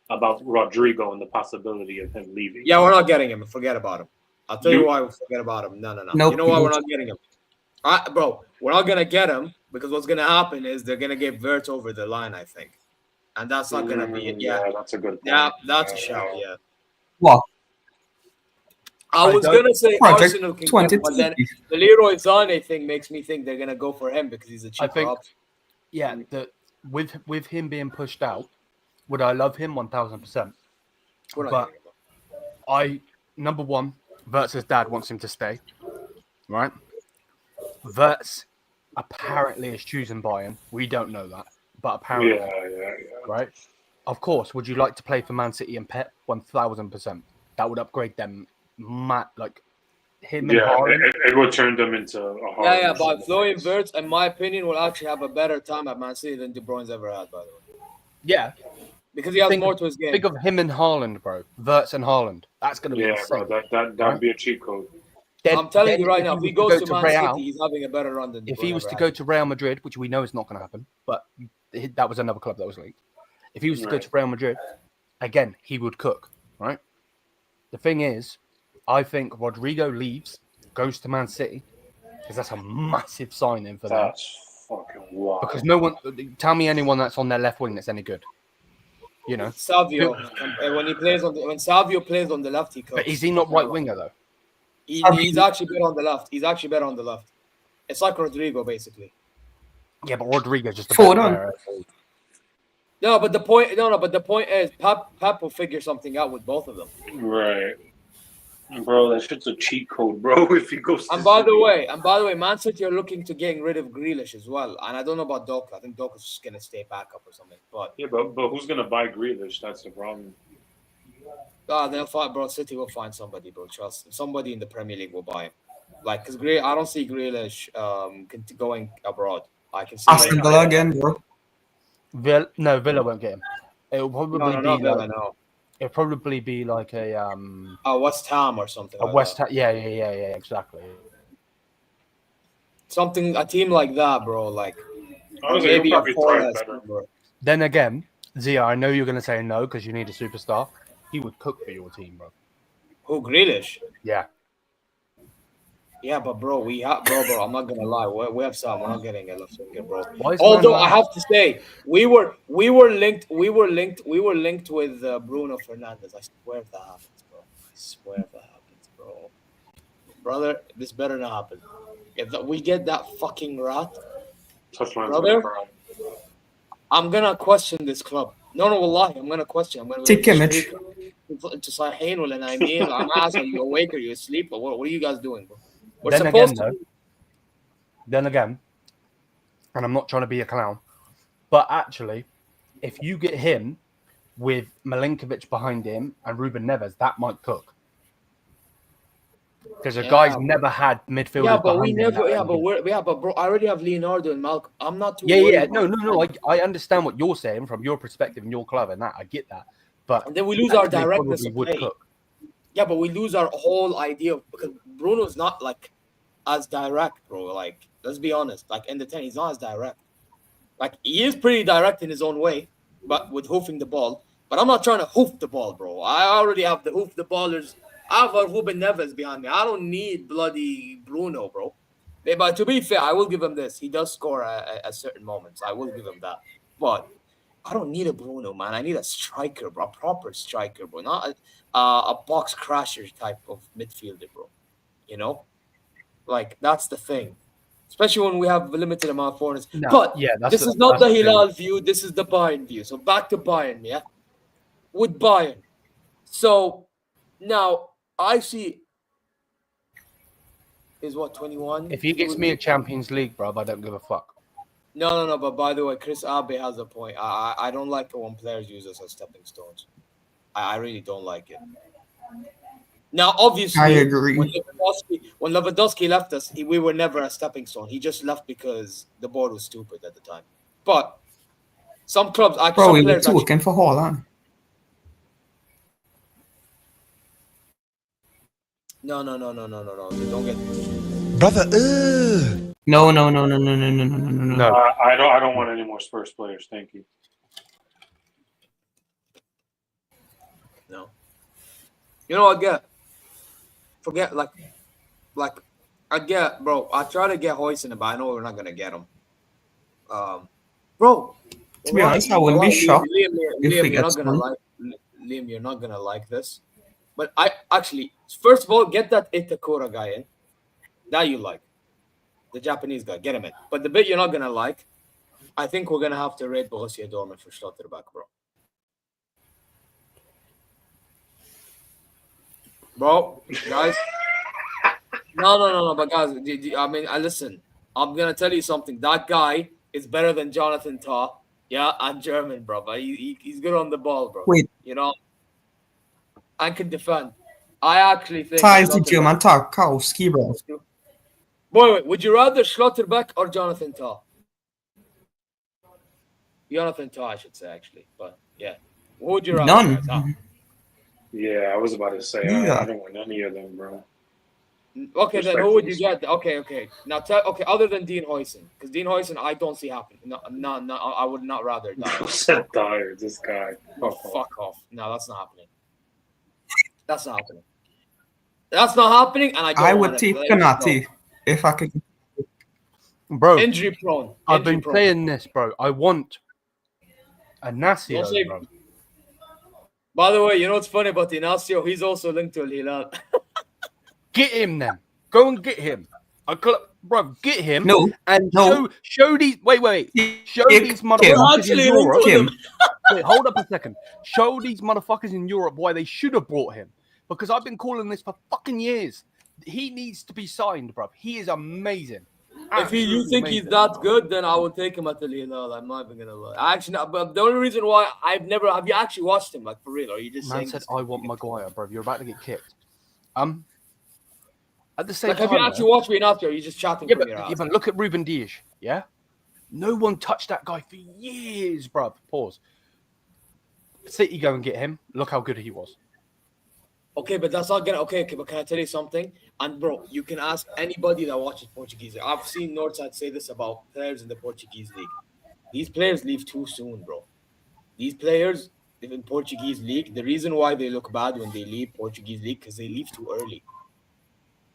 about Rodrigo and the possibility of him leaving. Yeah, we're not getting him. Forget about him. I'll tell you why we forget about him. No. Nope. You know why we're not getting him? Bro, we're not going to get him because what's going to happen is they're going to get Vert over the line, I think. And that's not going to be it. Yeah, that's a good point. Yeah, that's a shout, yeah. What? I was going to say Project Arsenal can get him, but then the Leroy Sané thing makes me think they're going to go for him because he's a cheaper option. Yeah, with him being pushed out, would I love him 1,000%? But number one, Vert's dad wants him to stay, right? Vert's apparently is choosing Bayern. We don't know that, but apparently, yeah. Right? Of course, would you like to play for Man City and Pep? 1,000%. That would upgrade them. Like him and Haaland. It would turn them into a Haaland. Yeah, but Florian Wirtz, in my opinion, will actually have a better time at Man City than De Bruyne's ever had, by the way. Yeah. Because he has more to his game. Think of him and Haaland, bro. Wirtz and Haaland. That's going to be insane. Bro, that'd be a cheat code. I'm telling you right now, if he goes to Man City, he's having a better run than De Bruyne. If he was to go to Real Madrid, which we know is not going to happen, but that was another club that was linked. If he was to go to Real Madrid, again, he would cook, right? The thing is, I think Rodrigo leaves, goes to Man City, because that's a massive signing for them. That's fucking wild. Because no one, tell me anyone that's on their left wing that's any good. You know, Sadio, when Savio plays on the left, he cooks. But is he not right winger though? He's actually better on the left. It's like Rodrigo, basically. Yeah, but Rodrigo's just a better player. No, but the point is, Pep will figure something out with both of them. Right. Bro, that shit's a cheat code, bro. If he goes. And by the way, Man City are looking to getting rid of Grealish as well. And I don't know about Doka. I think Doka's just gonna stay back up or something. But yeah, but who's gonna buy Grealish? That's the problem. They'll find, bro. City will find somebody, bro. Trust somebody in the Premier League will buy him. Like, because I don't see Grealish going abroad. I can see Aston Villa again, bro. Villa won't get him. It'll probably No, be not Villa, like no. it'll probably be like a West Ham or something. Like West that. Ham. Yeah, exactly. A team like that, bro. Like Honestly, maybe he'll a probably four thrive less better. number. Then again, Zia, I know you're going to say no because you need a superstar. He would cook for your team, bro. Who, Grealish? Yeah. Yeah, but bro, bro. I'm not gonna lie. We have some. We're not getting a left winger, bro. Why is Although Man I have to say, we were linked with Bruno Fernandes. I swear if that happens, bro. I swear if that happens, bro. Brother, this better not happen. If we get that fucking rat, Touchline's brother, gonna cry. I'm gonna question this club. No, lie. I'm gonna question. I'm gonna Take image. to صحيحين ولا نايمين. I'm asking, are you awake or you asleep? Or what are you guys doing, bro? We're Then supposed again, to. Then again, and I'm not trying to be a clown, but actually, if you get him with Milinkovic behind him and Ruben Neves, that might cook. Because the guy's never had midfielders. Yeah, but we behind him never. But bro, I already have Leonardo and Malcolm. I'm not too. Yeah. worried No. about I understand what you're saying from your perspective and your club, and that I get that. But And then we lose our actually directness probably of would play. cook. Yeah, but we lose our whole idea because Bruno's not like as direct, bro. Like, let's be honest. Like in the 10, he's not as direct. Like he is pretty direct in his own way, but with hoofing the ball. But I'm not trying to hoof the ball, bro. I already have the hoof the ballers. I have a Ruben Neves behind me. I don't need bloody Bruno, bro. But to be fair, I will give him this. He does score at certain moments. I will give him that. But I don't need a Bruno, man. I need a striker, bro. A proper striker, bro. Not a box crasher type of midfielder, bro. You know? Like, that's the thing. Especially when we have a limited amount of foreigners. No, But yeah, this is not the Hilal view. This is the Bayern view. So back to Bayern, yeah? With Bayern. So now I see is what, 21? If he gets me a Champions League, bro, I don't give a fuck. No. But by the way, Chris Abe has a point. I don't like it when players use us as stepping stones. I really don't like it. Now, obviously, I agree. When Lewandowski left us, we were never a stepping stone. He just left because the board was stupid at the time. But some clubs, Bro, some we were players talking for Holland. No. You don't get. Brother, No. I don't want any more Spurs players. Thank you. No. You know, I get. Forget, like, I get, bro. I try to get Hoyson, but I know we're not gonna get him. Bro. To be honest, I wouldn't be shocked if we Liam, get someone. Liam, you're not gonna like this. But I actually, first of all, get that Itakura guy in. That you like. The Japanese guy, get him in. But the bit you're not gonna like, I think we're gonna have to rate Borussia Dortmund for Schlotterbeck, bro. Bro, guys. No. But guys, I mean, listen. I'm gonna tell you something. That guy is better than Jonathan Tah. Yeah, and German, bro. But he's good on the ball, bro. Wait. You know, and can defend. I actually think. Ties the German Tarkowski, bro. Wait. Would you rather Schlotterbeck or Jonathan Tah? Jonathan Tah, I should say, actually. But yeah, what would you rather? None. Guys? Huh? Yeah, I was about to say Yeah. I don't want any of them, bro. Okay, then who would you get? Okay. Now, other than Dean Hoyson, because Dean Hoyson, I don't see happening. No, I would not rather die. I'm so tired. This guy. Fuck off. No, that's not happening. That's not happening, and I would take Kanati if I could. Bro, Injury prone. I've been saying this, bro. I want a Nasio, bro. By the way, you know what's funny about Inacio? He's also linked to Al Hilal. Get him then. Go and get him. Bro, get him. No. And No. show these. Wait. Show these Kim. motherfuckers in Europe. Kim. Wait, hold up a second. Show these motherfuckers in Europe why they should have brought him. Because I've been calling this for fucking years. He needs to be signed, bro. He is amazing. If you think he's that good, then I will take him at Al Hilal. I'm not even gonna lie. Actually, but the only reason why have you actually watched him, like, for real? Or are you just Man saying said, this? I want Maguire, bro. You're about to get kicked. At the same Like, time, have you actually watched me, not? Or are you just chatting from your ass? but look at Ruben Dias, yeah? No one touched that guy for years, bruv. Pause. City go and get him. Look how good he was. Okay, but that's not gonna. Okay, but can I tell you something? And bro, you can ask anybody that watches Portuguese. I've seen Northside say this about players in the Portuguese league. These players leave too soon, bro. These players in Portuguese league, the reason why they look bad when they leave Portuguese league because they leave too early.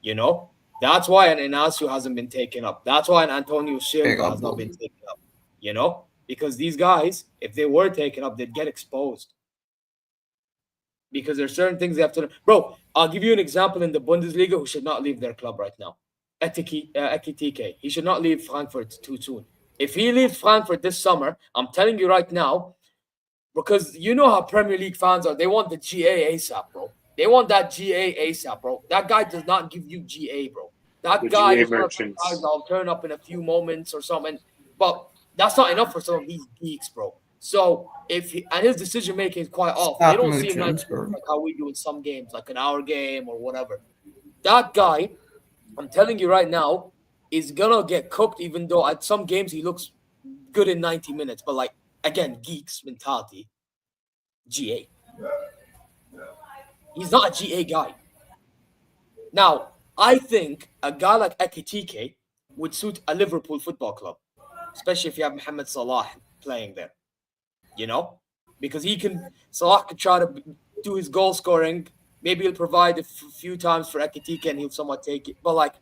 You know, that's why an Inacio hasn't been taken up. That's why an Antonio Silva has not been taken up. You know, because these guys, if they were taken up, they'd get exposed. Because there's certain things they have to. Bro, I'll give you an example in the Bundesliga who should not leave their club right now. Ekitike. He should not leave Frankfurt too soon. If he leaves Frankfurt this summer, I'm telling you right now, because you know how Premier League fans are. They want the GA ASAP, bro. They want that GA ASAP, bro. That guy does not give you GA, bro. That guy is one of the guys that'll turn up in a few moments or something. But that's not enough for some of these geeks, bro. So and his decision making is quite off. They don't see him like how we do in some games, like an hour game or whatever. That guy, I'm telling you right now, is gonna get cooked. Even though at some games he looks good in 90 minutes, but like again, geeks mentality, GA. He's not a GA guy. Now, I think a guy like Ekitike would suit a Liverpool football club, especially if you have Mohamed Salah playing there. You know, because Salah can try to do his goal scoring. Maybe he'll provide a few times for Ekitike and he'll somewhat take it. But like,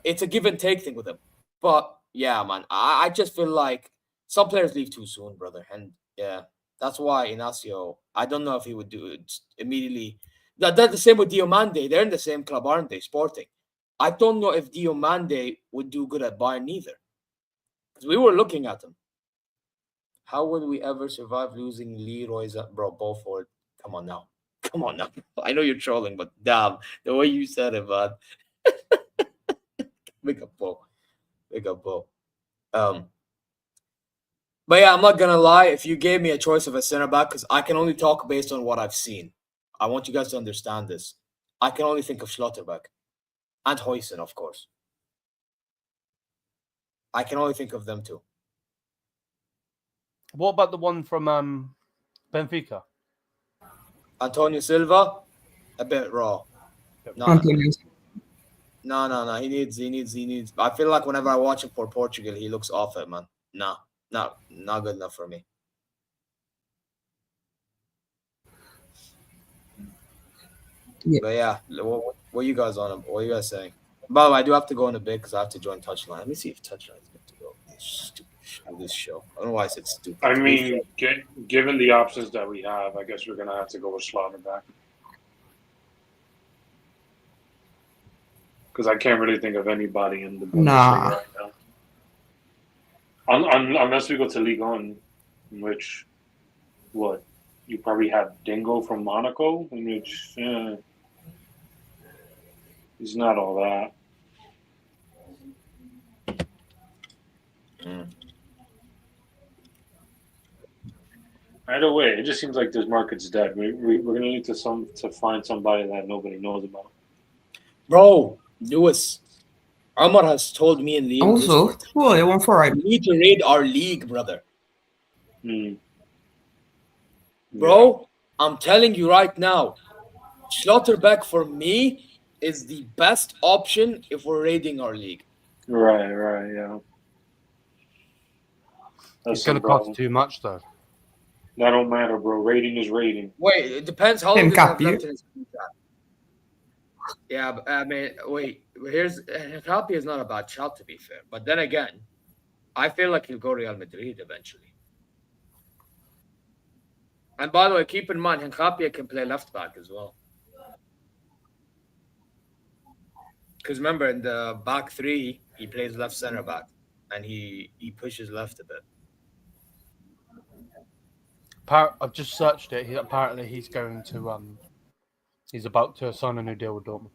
it's a give and take thing with him. But yeah, man, I just feel like some players leave too soon, brother. And yeah, that's why Inacio, I don't know if he would do it immediately. That's the same with Diomande. They're in the same club, aren't they? Sporting. I don't know if Diomande would do good at Bayern either. Because we were looking at him. How would we ever survive losing Leroy's? Bro, both forward. Come on now. I know you're trolling, but damn, the way you said it, man. Big up, Bo. But yeah, I'm not gonna lie. If you gave me a choice of a center back, because I can only talk based on what I've seen. I want you guys to understand this. I can only think of Schlotterbeck and Huysen, of course. I can only think of them two. What about the one from Benfica? Antonio Silva, a bit raw. No. He needs. I feel like whenever I watch him for Portugal, he looks off it, man. Nah, not good enough for me. Yeah. But yeah, what are you guys on? What are you guys saying? By the way, I do have to go in a bit because I have to join Touchline. Let me see if Touchline is good to go. This show. I don't know why I said stupid. I mean, given the options that we have, I guess we're gonna have to go with Schlotterbeck. Because I can't really think of anybody in the Bundesliga right now. Unless we go to Lyon, in which, you probably have Dingo from Monaco, in which he's not all that. Either way, it just seems like this market's dead. We're going to need to find somebody that nobody knows about. Bro, Lewis, Amar has told me in the also, they want for right. We need to raid our league, brother. Yeah. Bro, I'm telling you right now, Schlotterbeck for me is the best option if we're raiding our league. Right, yeah. It's going to cost too much, though. That don't matter, bro. Rating is rating. Wait, it depends how long he has left in his contract. Yeah, but, I mean, wait. Happy is not a bad shout, to be fair. But then again, I feel like he'll go Real Madrid eventually. And by the way, keep in mind, Happy can play left back as well. Because remember, in the back three, he plays left center back, and he pushes left a bit. I've just searched it. Apparently, he's going to he's about to sign a new deal with Dortmund.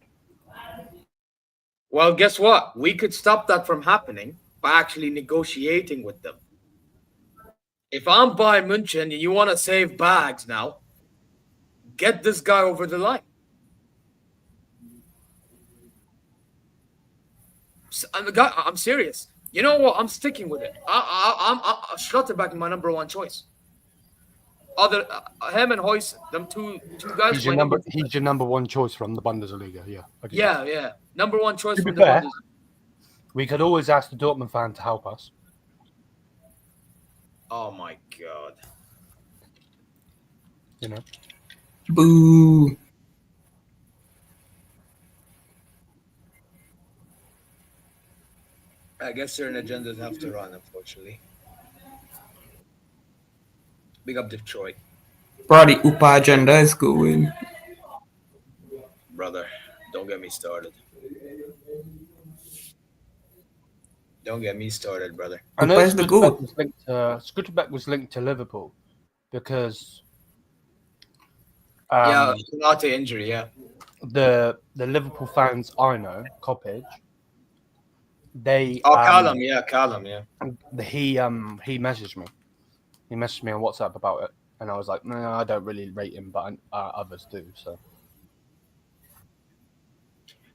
Well, guess what? We could stop that from happening by actually negotiating with them. If I'm Bayern München and you want to save bags now, get this guy over the line. I'm serious. You know what? I'm sticking with it. I'm Schlotterbeck is my number one choice. Other him and Hoyce, them two guys. He's your number one choice from the Bundesliga. Yeah. Okay. Yeah. Number one choice To be from the fair, Bundesliga. we could always ask the Dortmund fan to help us. Oh my god. You know. Boo. I guess certain agendas have to run, unfortunately. Big up Detroit. Bro, the UPA agenda is going. Brother, don't get me started. Don't get me started, brother. I know UPA is the goat. Schlotterbeck was linked to Liverpool because Yeah, not to injury, yeah. the Liverpool fans I know, Coppage, they Callum, yeah. he messaged me. He messaged me on WhatsApp about it, and I was like, no, I don't really rate him, but others do. So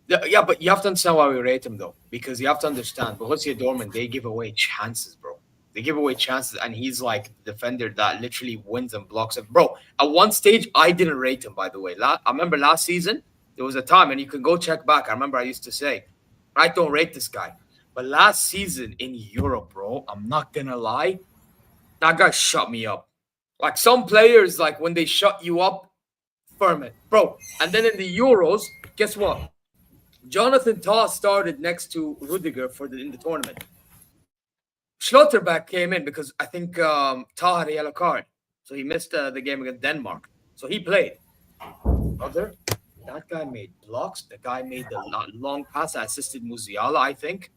Yeah, but you have to understand why we rate him though, because you have to understand Borussia Dortmund, they give away chances, bro. They give away chances, and he's like the defender that literally wins and blocks it, bro. At one stage, I didn't rate him, by the way. I remember last season there was a time, and you can go check back. I remember I used to say, I don't rate this guy, but last season in Europe, bro, I'm not gonna lie, that guy shut me up. Like some players, like when they shut you up, firm it, bro. And then in the Euros, guess what? Jonathan Tah started next to Rudiger in the tournament. Schlotterbeck came in because I think Tah had a yellow card, so he missed the game against Denmark. So he played. Brother, that guy made blocks. The guy made the long pass that assisted Musiala, I think.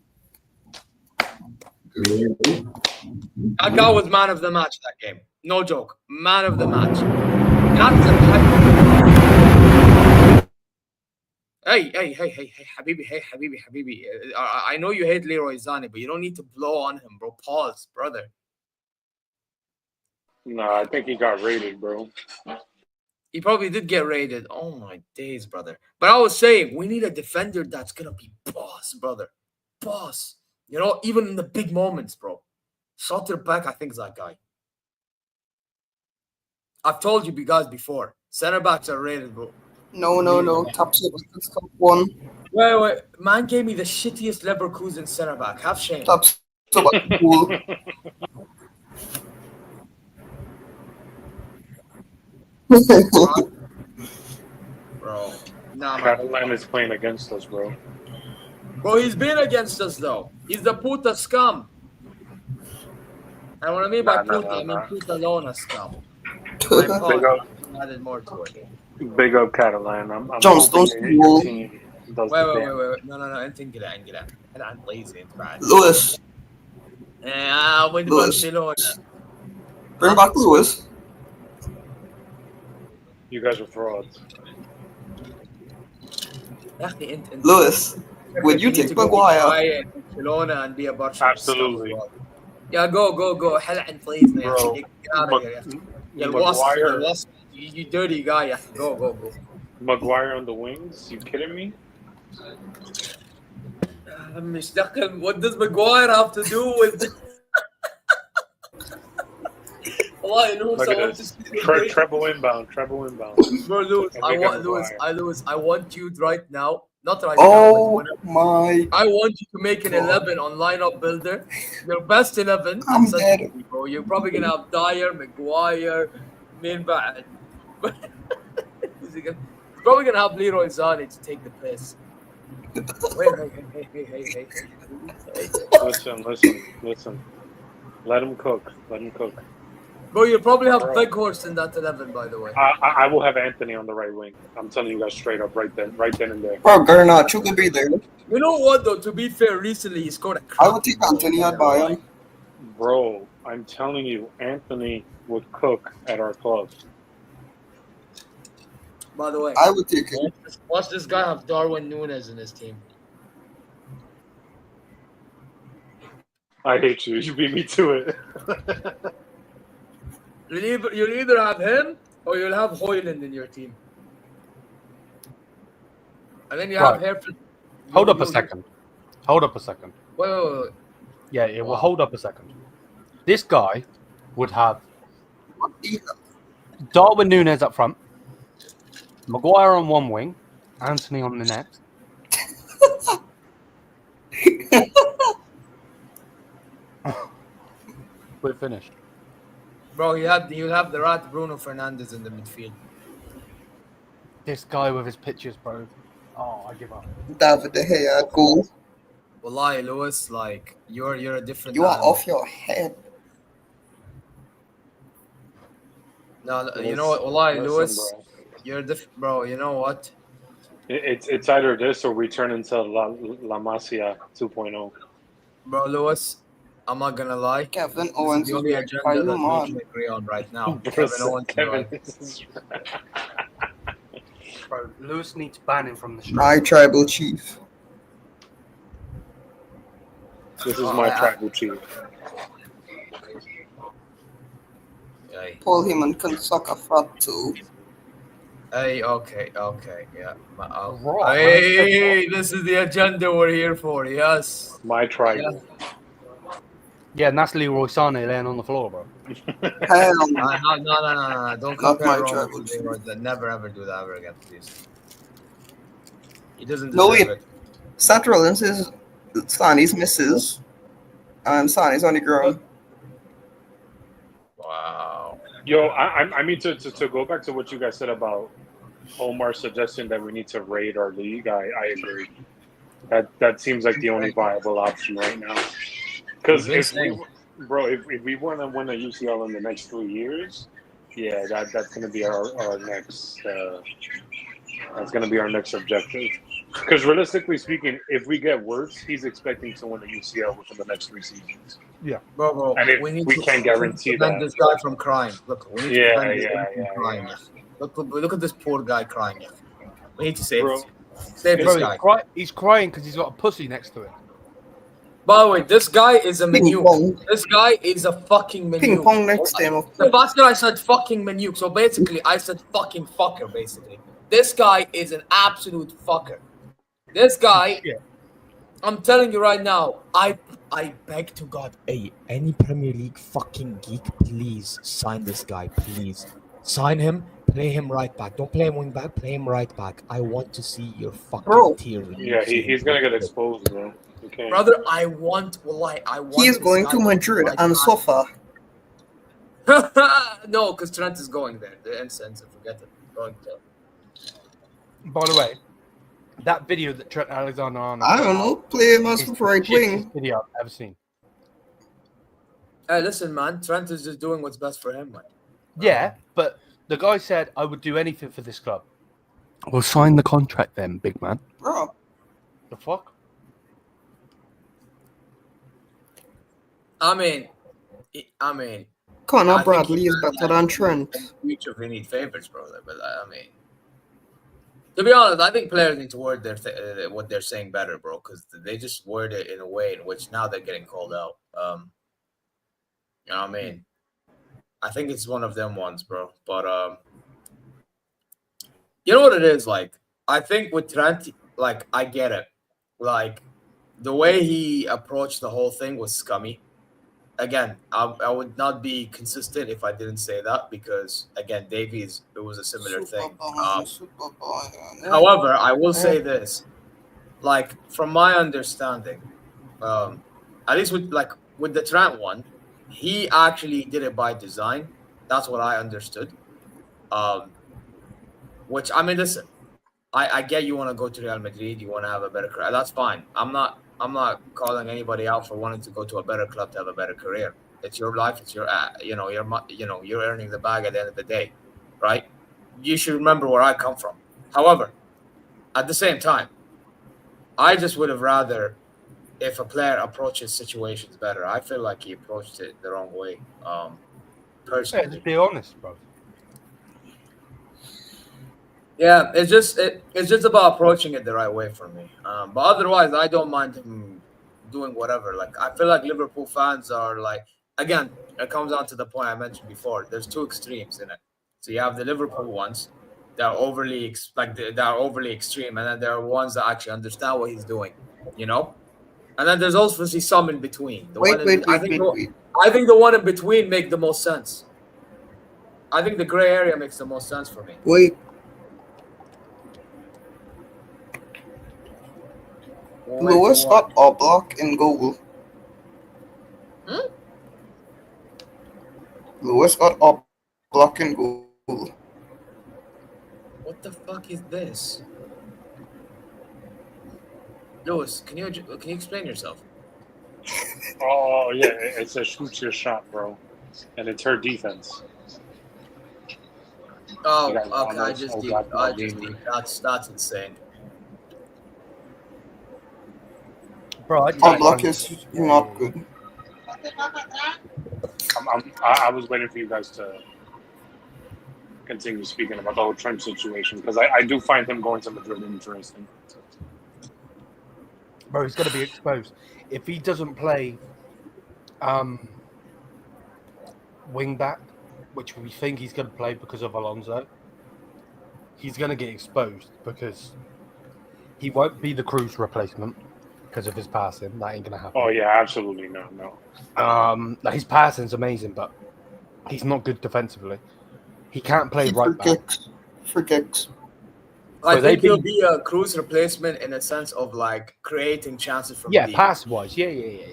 That guy was man of the match that game. No joke. Man of the match. Hey, Habibi. I know you hate Leroy Sané, but you don't need to blow on him, bro. Pause, brother. No, I think he got rated, bro. He probably did get rated. Oh, my days, brother. But I was saying, we need a defender that's going to be boss, brother. Boss. You know, even in the big moments, bro. Schlotterbeck, I think, is that guy. I've told you guys before. Center backs are rated, bro. No. Top 6. Top 1. Wait. Man gave me the shittiest Leverkusen center back. Have shame. Top 6. Cool. Bro. Nah, man. Catalan is playing against us, bro. Bro, he's been against us, though. He's the puta scum. And what I mean by puta, I mean putalona scum. Big up. Added more to it. Big up Catalan. I'm Jones, don't your team does Wait. the No. Anything get out. I'm lazy and bad. Lewis. Yeah, with Lewis. Barcelona. Bring back Lewis. You guys are frauds. Lewis. Would you take Maguire? Barcelona and be a Barcelona. Absolutely. Yeah, go. Hell and please, man. Bro, Get out of here. Maguire. You dirty guy. Yeah. Go. Maguire on the wings? You kidding me? What does Maguire have to do with? Treble inbound. Bro, Lewis, I want you right now. Not right now. My! I want you to make an 11 on lineup builder. Your best 11. I'm dead. Bro. You're probably gonna have Dyer, Maguire, main back. He's probably gonna have Leroy Sané to take the piss. Hey. Listen. Let him cook. Bro, you'll probably have Big Horse in that 11, by the way. I will have Anthony on the right wing. I'm telling you guys straight up, right then and there. Bro, Garnacho could be there. You know what, though? To be fair, recently he scored a I would take Anthony at Bayern. Bro, I'm telling you, Anthony would cook at our club. By the way, I would take him. Watch this guy have Darwin Núñez in his team. I hate you. You beat me to it. You'll either have him or you'll have Højlund in your team. And then you have Hereford. Hold up a second. Wait. Yeah, it will Wow. hold up a second. This guy would have What the hell? Darwin Núñez up front, Maguire on one wing, Anthony on the next. We're finished. Bro, you'll have the rat Bruno Fernandes in the midfield. This guy with his pictures, bro. Oh, I give up. David De Gea at goal. Wallahi, Lewis, like you're a different. You are animal. off your head. No, you know what, Wallahi, Listen, Lewis, bro. you're different, bro. You know what? It's either this or we turn into La Masia 2.0. Bro, Lewis, I'm not gonna lie. Kevin This Owens is the is only very agenda that we man. can agree on right now. Bro, Kevin Owens. Kevin, Right. this is- Bro, Lewis needs banning from the street. My tribal chief. This is my tribal chief. Hey, Paul Heyman can suck a fat too. hey, okay, yeah. Right. Hey, this is the agenda we're here for. Yes. My tribal. Yeah, and that's Leroy Sané laying on the floor, bro. Hell no. No. Don't Not compare my Roma tribal to Leroy. Never ever do that ever again, please. He doesn't No, deserve wait. it. Seth Rollins is Sané's misses. And Sané's on the ground. Wow. Yo, I mean to go back to what you guys said about Omar's suggestion that we need to raid our league. I agree. That seems like the only viable option right now. Because if we want to win a UCL in the next 3 years, yeah, that's going to be our next. That's going to be our next objective. Because realistically speaking, if we get worse, he's expecting to win the UCL within the next 3 seasons. Bro, And if we can't guarantee prevent that. this guy from crying. Look, we need to prevent this guy from Yeah. crying. Look at this poor guy crying. We need to save Bro. this. Save Bro, this guy. he's crying because he's got a pussy next to him. By the way, this guy is a Ping menu. pong. This guy is a fucking menu. Ping pong next time. The fact that I said fucking menu, so basically I said fucking fucker, basically. This guy is an absolute fucker. This guy, Yeah. I'm telling you right now, I beg to God, Hey, any Premier League fucking geek, please sign this guy, please. Sign him, play him right back. Don't play him wing back, play him right back. I want to see your fucking Bro. tear. Yeah, he's going to get exposed, bro. Okay. brother, I want. He is going to Madrid and suffer. No, because Trent is going there. The incense, forget it. Going there. By the way, that video that Trent Alexander-Arnold I don't know. Play him as is right the wing. shittiest video I've ever seen. Hey, listen, man. Trent is just doing what's best for him, man. Yeah, but the guy said, I would do anything for this club. Well, sign the contract then, big man. Bro. The fuck? I mean, Connor I think Bradley he- is better than Trent. future we need favors, bro. But I mean, to be honest, I think players need to word what they're saying better, bro, because they just word it in a way in which now they're getting called out. You know what I mean? I think it's one of them ones, bro. But you know what it is like? I think with Trent, like I get it. Like the way he approached the whole thing was scummy. Again, I would not be consistent if I didn't say that because again, Davies, it was a similar thing. However, I will say this, like from my understanding, at least with the Trent one, he actually did it by design. That's what I understood. Which I mean, listen, I get you want to go to Real Madrid, you want to have a better career. That's fine. I'm not calling anybody out for wanting to go to a better club to have a better career. It's your life. It's your you're earning the bag at the end of the day, right? You should remember where I come from. However, at the same time, I just would have rather if a player approaches situations better. I feel like he approached it the wrong way. Yeah, Personally, just be honest, bro. yeah, it's just about approaching it the right way for me. But otherwise, I don't mind him doing whatever. Like I feel like Liverpool fans are like, again, it comes down to the point I mentioned before. There's two extremes in it. So you have the Liverpool ones that are overly extreme, and then there are ones that actually understand what he's doing. You know, And then there's obviously some in between. Wait. I think the one in between make the most sense. I think the gray area makes the most sense for me. Wait. Lewis got Oblak in goal. Lewis got Oblak in goal. What the fuck is this? Lewis, can you explain yourself? Oh yeah, it's a shoot your shot, bro, and it's her defense. Oh, You guys okay. know I this just whole deep. black I ball just game. deep. That's insane. Bro, Oblak is not good. I was waiting for you guys to continue speaking about the whole Trent situation because I do find him going to Madrid interesting. Bro, he's going to be exposed. If he doesn't play wing back, which we think he's going to play because of Alonso, he's going to get exposed because he won't be the Cruz replacement because of his passing. That ain't going to happen. Oh yeah, absolutely no. His passing's amazing, but he's not good defensively. He can't play right back. For kicks. I think he'll be a Cruz replacement in a sense of like creating chances from deep. Pass-wise. Yeah.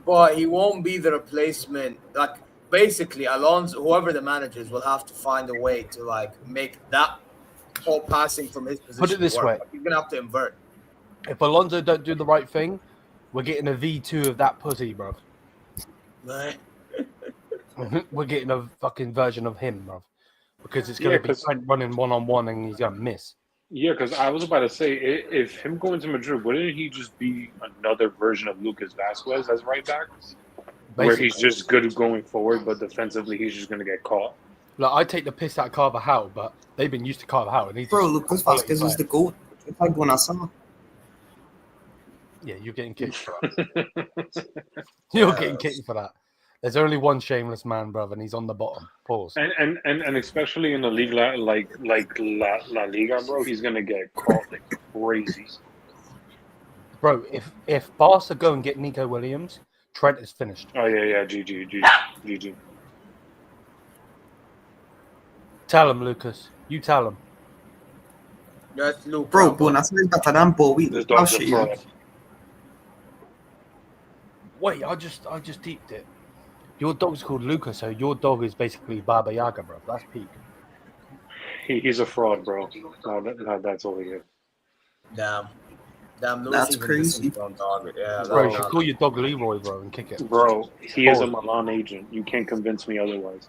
But he won't be the replacement. Like basically, Alonso, whoever the manager is, will have to find a way to like make that whole passing from his position. Put it this way: like, he's gonna have to invert. if Alonso don't do the right thing, we're getting a V2 of that pussy, bro. Right. We're getting a fucking version of him, bro. Because it's going to be Trent running one-on-one and he's going to miss. Yeah, because I was about to say, if him going to Madrid, wouldn't he just be another version of Lucas Vasquez as right back? Where he's just good going forward, but defensively he's just going to get caught. Like, I take the piss out of Carvajal, but they've been used to Carvajal. And he's Bro, Lucas Vasquez is the GOAT. It's like Buonasera. Yeah, you're getting kicked for that. You're getting kicked for that. There's only one shameless man, brother, and he's on the bottom. Pause. And especially in a league like La Liga, bro, he's gonna get caught like crazy. Bro, if Barca go and get Nico Williams, Trent is finished. Oh yeah, GG. Tell him, Lucas. You tell him. That's Luke. Bro, Buonasera is better than Bowie. This dog's a fraud. Wait, I just deeped it. Your dog's called Lucas, so your dog is basically Baba Yaga, bro. That's peak. He's a fraud, bro. No, that's all he is. Damn, that's crazy. Yeah, Bro, you should call your dog Leroy, bro, and kick it. Bro, he is a Milan agent. You can't convince me otherwise.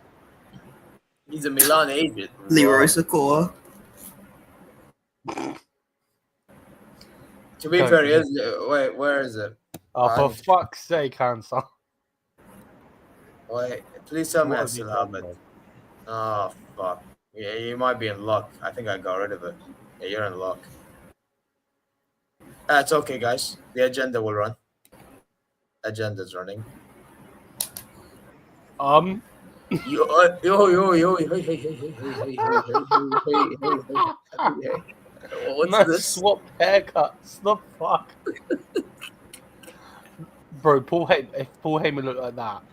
He's a Milan agent. Leroy Sakura. To be fair, he is. Wait, where is it? Oh, for fuck's sake, Hansa. Wait, please tell me I still have it. Oh, fuck. Yeah, you might be in luck. I think I got rid of it. Yeah, you're in luck. It's okay, guys. The agenda will run. Agenda's running. What's this? Swap haircuts. The fuck? Bro, if Paul Heyman looked like that,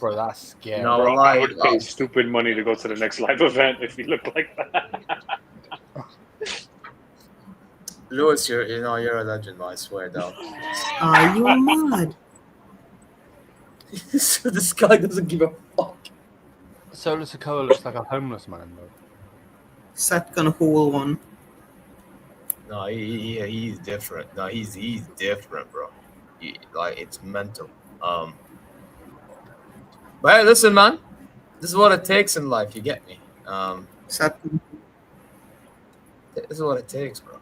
bro, that's scary. No, bro, I would pay stupid money to go to the next live event if he looked like that. Lewis, you're a legend, I swear, though. Are you mad? So this guy doesn't give a fuck. Sola Sokoa looks like a homeless man, bro. Seth gonna hold one. No, he's different. No, he's different, bro. Like, it's mental. But hey, listen, man. This is what it takes in life. You get me? Seth. This is what it takes, bro.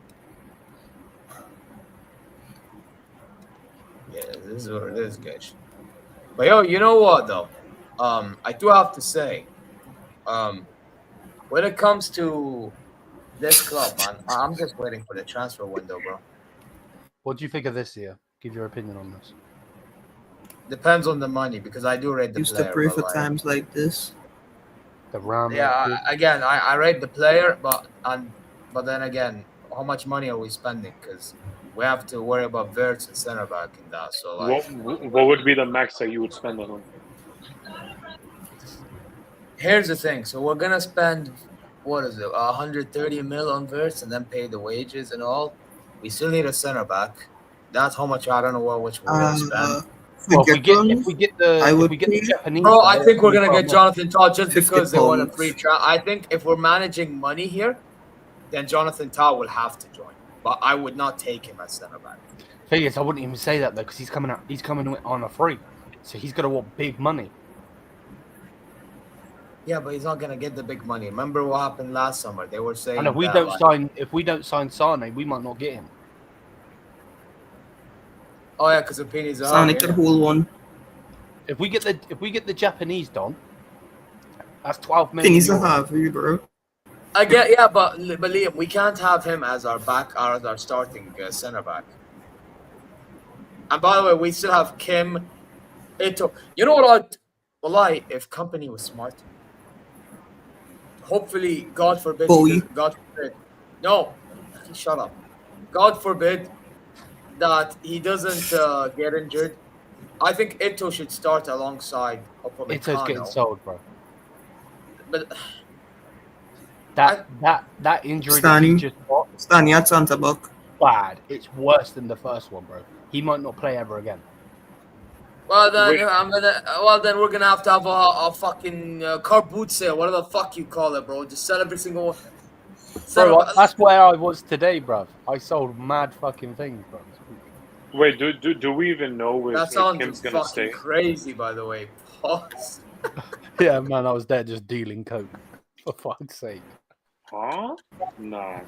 Yeah, this is what it is, guys. But yo, you know what though? I do have to say, when it comes to this club, man, I'm just waiting for the transfer window, bro. What do you think of this year? Give your opinion on this. Depends on the money, because I do rate the Used player. to pray for like, times like this. The round. Yeah, again, I rate the player, but then again, how much money are we spending? Because we have to worry about Verts and center back and that. So like, What would be the max that you would spend on him? here's the thing. So we're gonna spend what is it, 130 mil on Verts and then pay the wages and all. We still need a center back. That's how much I don't know which we're gonna spend. Well, if we get the Japanese, Bro, I guy, think we're it'll gonna be get Jonathan Tah just 50 because they want a pounds. free trial. I think if we're managing money here, then Jonathan Tah will have to join. But I would not take him as center back. Thing is, I wouldn't even say that though, because he's coming on a free, so he's gonna want big money. Yeah, but he's not gonna get the big money. Remember what happened last summer? They were saying And if we don't sign Sané, we might not get him. oh yeah, because Opini's out. Sonic could hold one. If we get the Japanese Don, that's 12 million. Things to euros. have you, bro. I get yeah, but Liam, we can't have him as our back or as our starting center back. And by the way, we still have Kim, Ito. You know what? Wallahi, if company was smart, hopefully, God forbid, Bowie. God forbid, no, shut up. God forbid that he doesn't get injured. I think Ito should start alongside Upamecano. Ito's getting sold, bro. But That injury that Stanley. he just got, Stanley at Santa Buck. bad. It's worse than the first one, bro. He might not play ever again. well, then Wait. then we're gonna have to have a fucking car boot sale, whatever the fuck you call it, bro. Just sell every single one. Bro, that's where I was today, bro. I sold mad fucking things, bro. Wait, do we even know if That sounds Kim's fucking gonna stay? crazy, by the way. Pause. Yeah, man, I was there just dealing coke. For fuck's sake. Huh? Nah.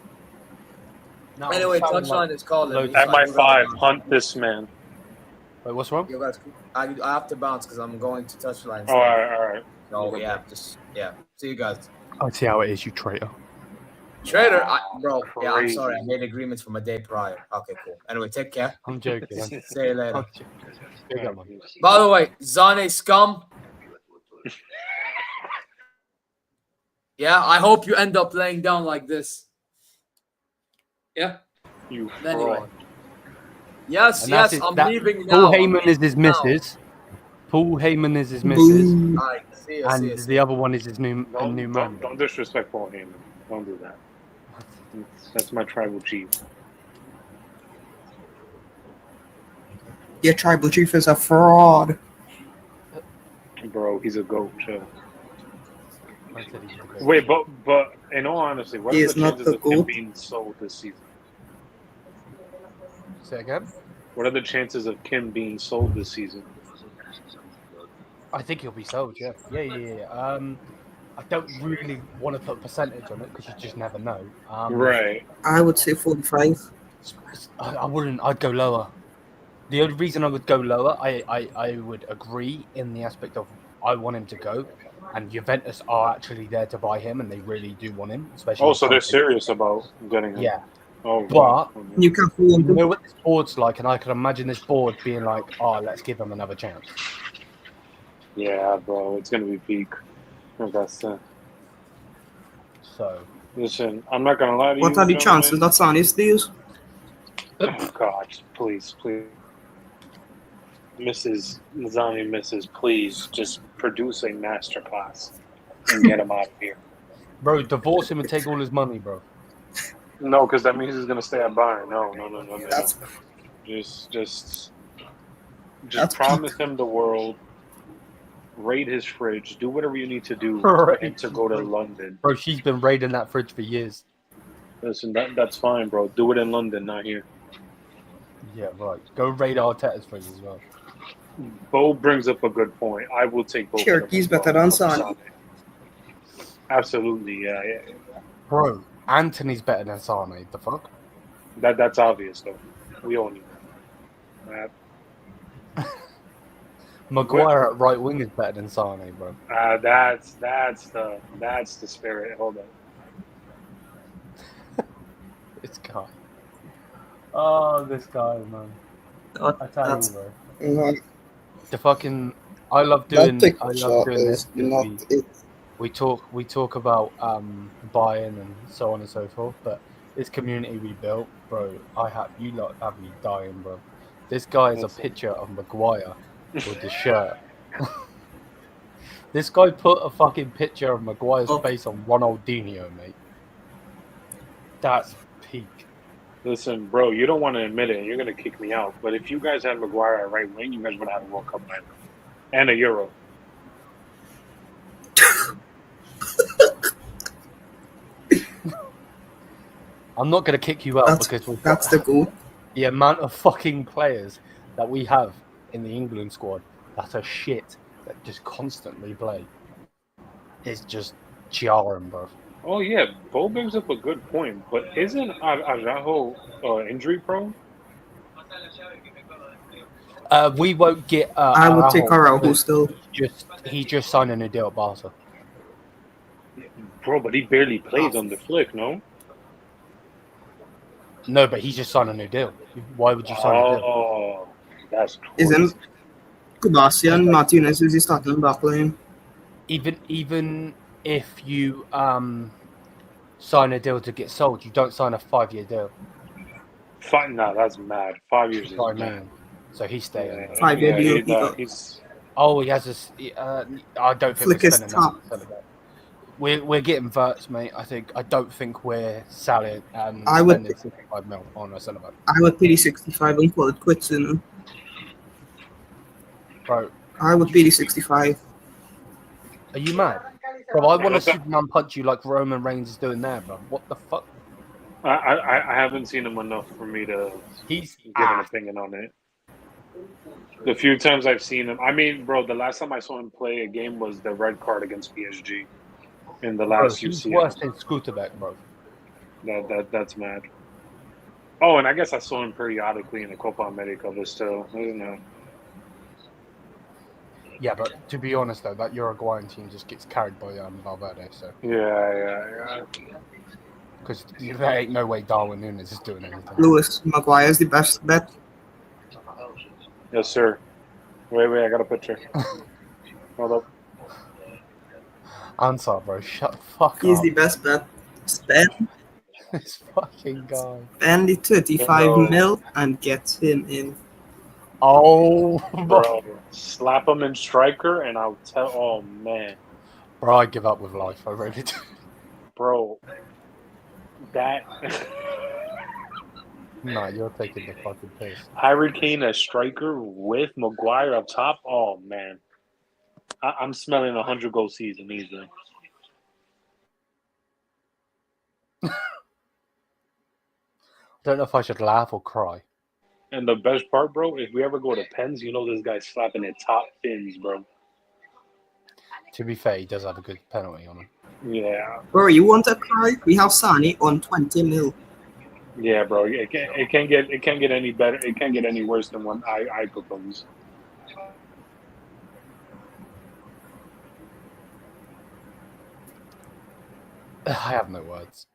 No, Anyway, it sounded touchline is calling. loads me. of- MI5, hunt this man. Wait, what's wrong? You guys, I have to bounce because I'm going to touchline. Oh, all right. So yeah. See you guys. I see how it is, you traitor. Trader, bro. Yeah, I'm Crazy. sorry. I made agreements from a day prior. Okay, cool. Anyway, take care. I'm joking. Man. See you later. I'm joking. Big up, man. By the way, Sané scum. Yeah, I hope you end up laying down like this. Yeah. You Anyway. fraud. Yes, And that's yes, it. I'm That- leaving now. Paul I'm Heyman is his leaving now. missus. Paul Heyman is his missus. Boo. All right, see you. And the other one is his new man. Don't disrespect Paul Heyman. Don't do that. That's my tribal chief. Your tribal chief is a fraud. Bro, he's a goat. Chill. I said he's a goat. Wait, but in all honesty, what He are is the not chances the of him goat. being sold this season? Say again? What are the chances of Kim being sold this season? I think he'll be sold, yeah. Yeah. I don't really want to put a percentage on it because you just never know. Right. I would say 45. I wouldn't. I'd go lower. The only reason I would go lower, I would agree in the aspect of I want him to go, and Juventus are actually there to buy him, and they really do want him. Especially. Oh, so they're serious about getting him. Yeah, Oh, but wow. You can hold you him. know what this board's like, and I can imagine this board being like, "Oh, let's give him another chance." Yeah, bro, it's gonna be peak. That's So listen. I'm not gonna lie to you. What are the gentlemen. chances that Sane stays? Oh, God, please, Mrs. Zani, Mrs. Please, just produce a masterclass and get him out of here. bro, divorce him and take all his money, bro. No, because that means he's gonna stay at Bayern. No. That's Just That's promise him the world. Raid his fridge. Do whatever you need to do Right. and to go to London. Bro, she's been raiding that fridge for years. Listen, that's fine, bro. Do it in London, not here. Yeah, right. Go raid Arteta's fridge as well. Bo brings up a good point. I will take both. Cherokee's better than Sané. Absolutely, yeah. Bro, Anthony's better than Sané. The fuck? That's obvious, though. We all knew that. Maguire at right wing is better than Sané, bro. That's the spirit. Hold on. This guy. Oh, this guy, man. I tell you, that's bro. not, The fucking. I love that doing TikTok this. is not it. We talk about Bayern and so on and so forth, but This community we built, bro. You lot have me dying, bro. This guy is a picture of Maguire with the shirt. This guy put a fucking picture of Maguire's face on Ronaldinho, mate. That's peak. Listen, bro, you don't want to admit it. You're gonna kick me out. But if you guys had Maguire at right wing, you guys would have had a World Cup by now and a Euro. I'm not gonna kick you out because that's the goal. The amount of fucking players that we have in the England squad that are shit that just constantly play is just jarring, bro. Oh yeah, Bo brings up a good point, but isn't Araujo injury prone? We won't get. I would take Araujo still. He just signed a new deal at Barca. Bro, but he barely plays on the flick, no? No, but he just signed a new deal. Why would you sign a deal? Oh, that's crazy. Isn't Sebastian Martinez is he starting back line? Even if you sign a deal to get sold, you don't sign a 5-year deal. Nah, that's mad. 5 years is mad. So he's staying. Yeah, 5-year deal. He has this. I don't think we're spending that. We're getting verts, mate. I don't think we're selling and spending 65 mil on a centre back. I would pay the 65 and call it quits, you know. Bro, I would pay the 65. Are you mad? Bro, I want to Superman punch you like Roman Reigns is doing there, bro. What the fuck? I haven't seen him enough for me to give an opinion on it. The few times I've seen him, I mean, bro, the last time I saw him play a game was the red card against PSG in the last UCL. He's worse than Scooterbeck, bro. That's mad. Oh, and I guess I saw him periodically in the Copa America, but still, isn't it? Yeah, but to be honest though, that Uruguayan team just gets carried by Valverde. So yeah. Because there ain't no way Darwin Núñez is doing anything. Lewis, Maguire is the best bet. Yes, sir. Wait, I got a picture. Hold up. Answer, bro. Shut the fuck up. He's the best bet. Spend this fucking guy. Spend the 35 mil and get him in. Oh, bro. Slap him in striker and I'll tell. Oh, man. Bro, I give up with life. I really do. Bro. That. Nah, you're taking the fucking piss. Harry Kane as striker with Maguire up top. Oh, man. I'm smelling 100-goal season easily. I don't know if I should laugh or cry. And the best part, bro, if we ever go to pens, you know this guy's slapping at top fins, bro. To be fair, he does have a good penalty on him. Yeah. Bro, you want to cry? We have Sané on 20 mil. Yeah, bro. It can't get any better. It can't get any worse than what I propose. I have no words.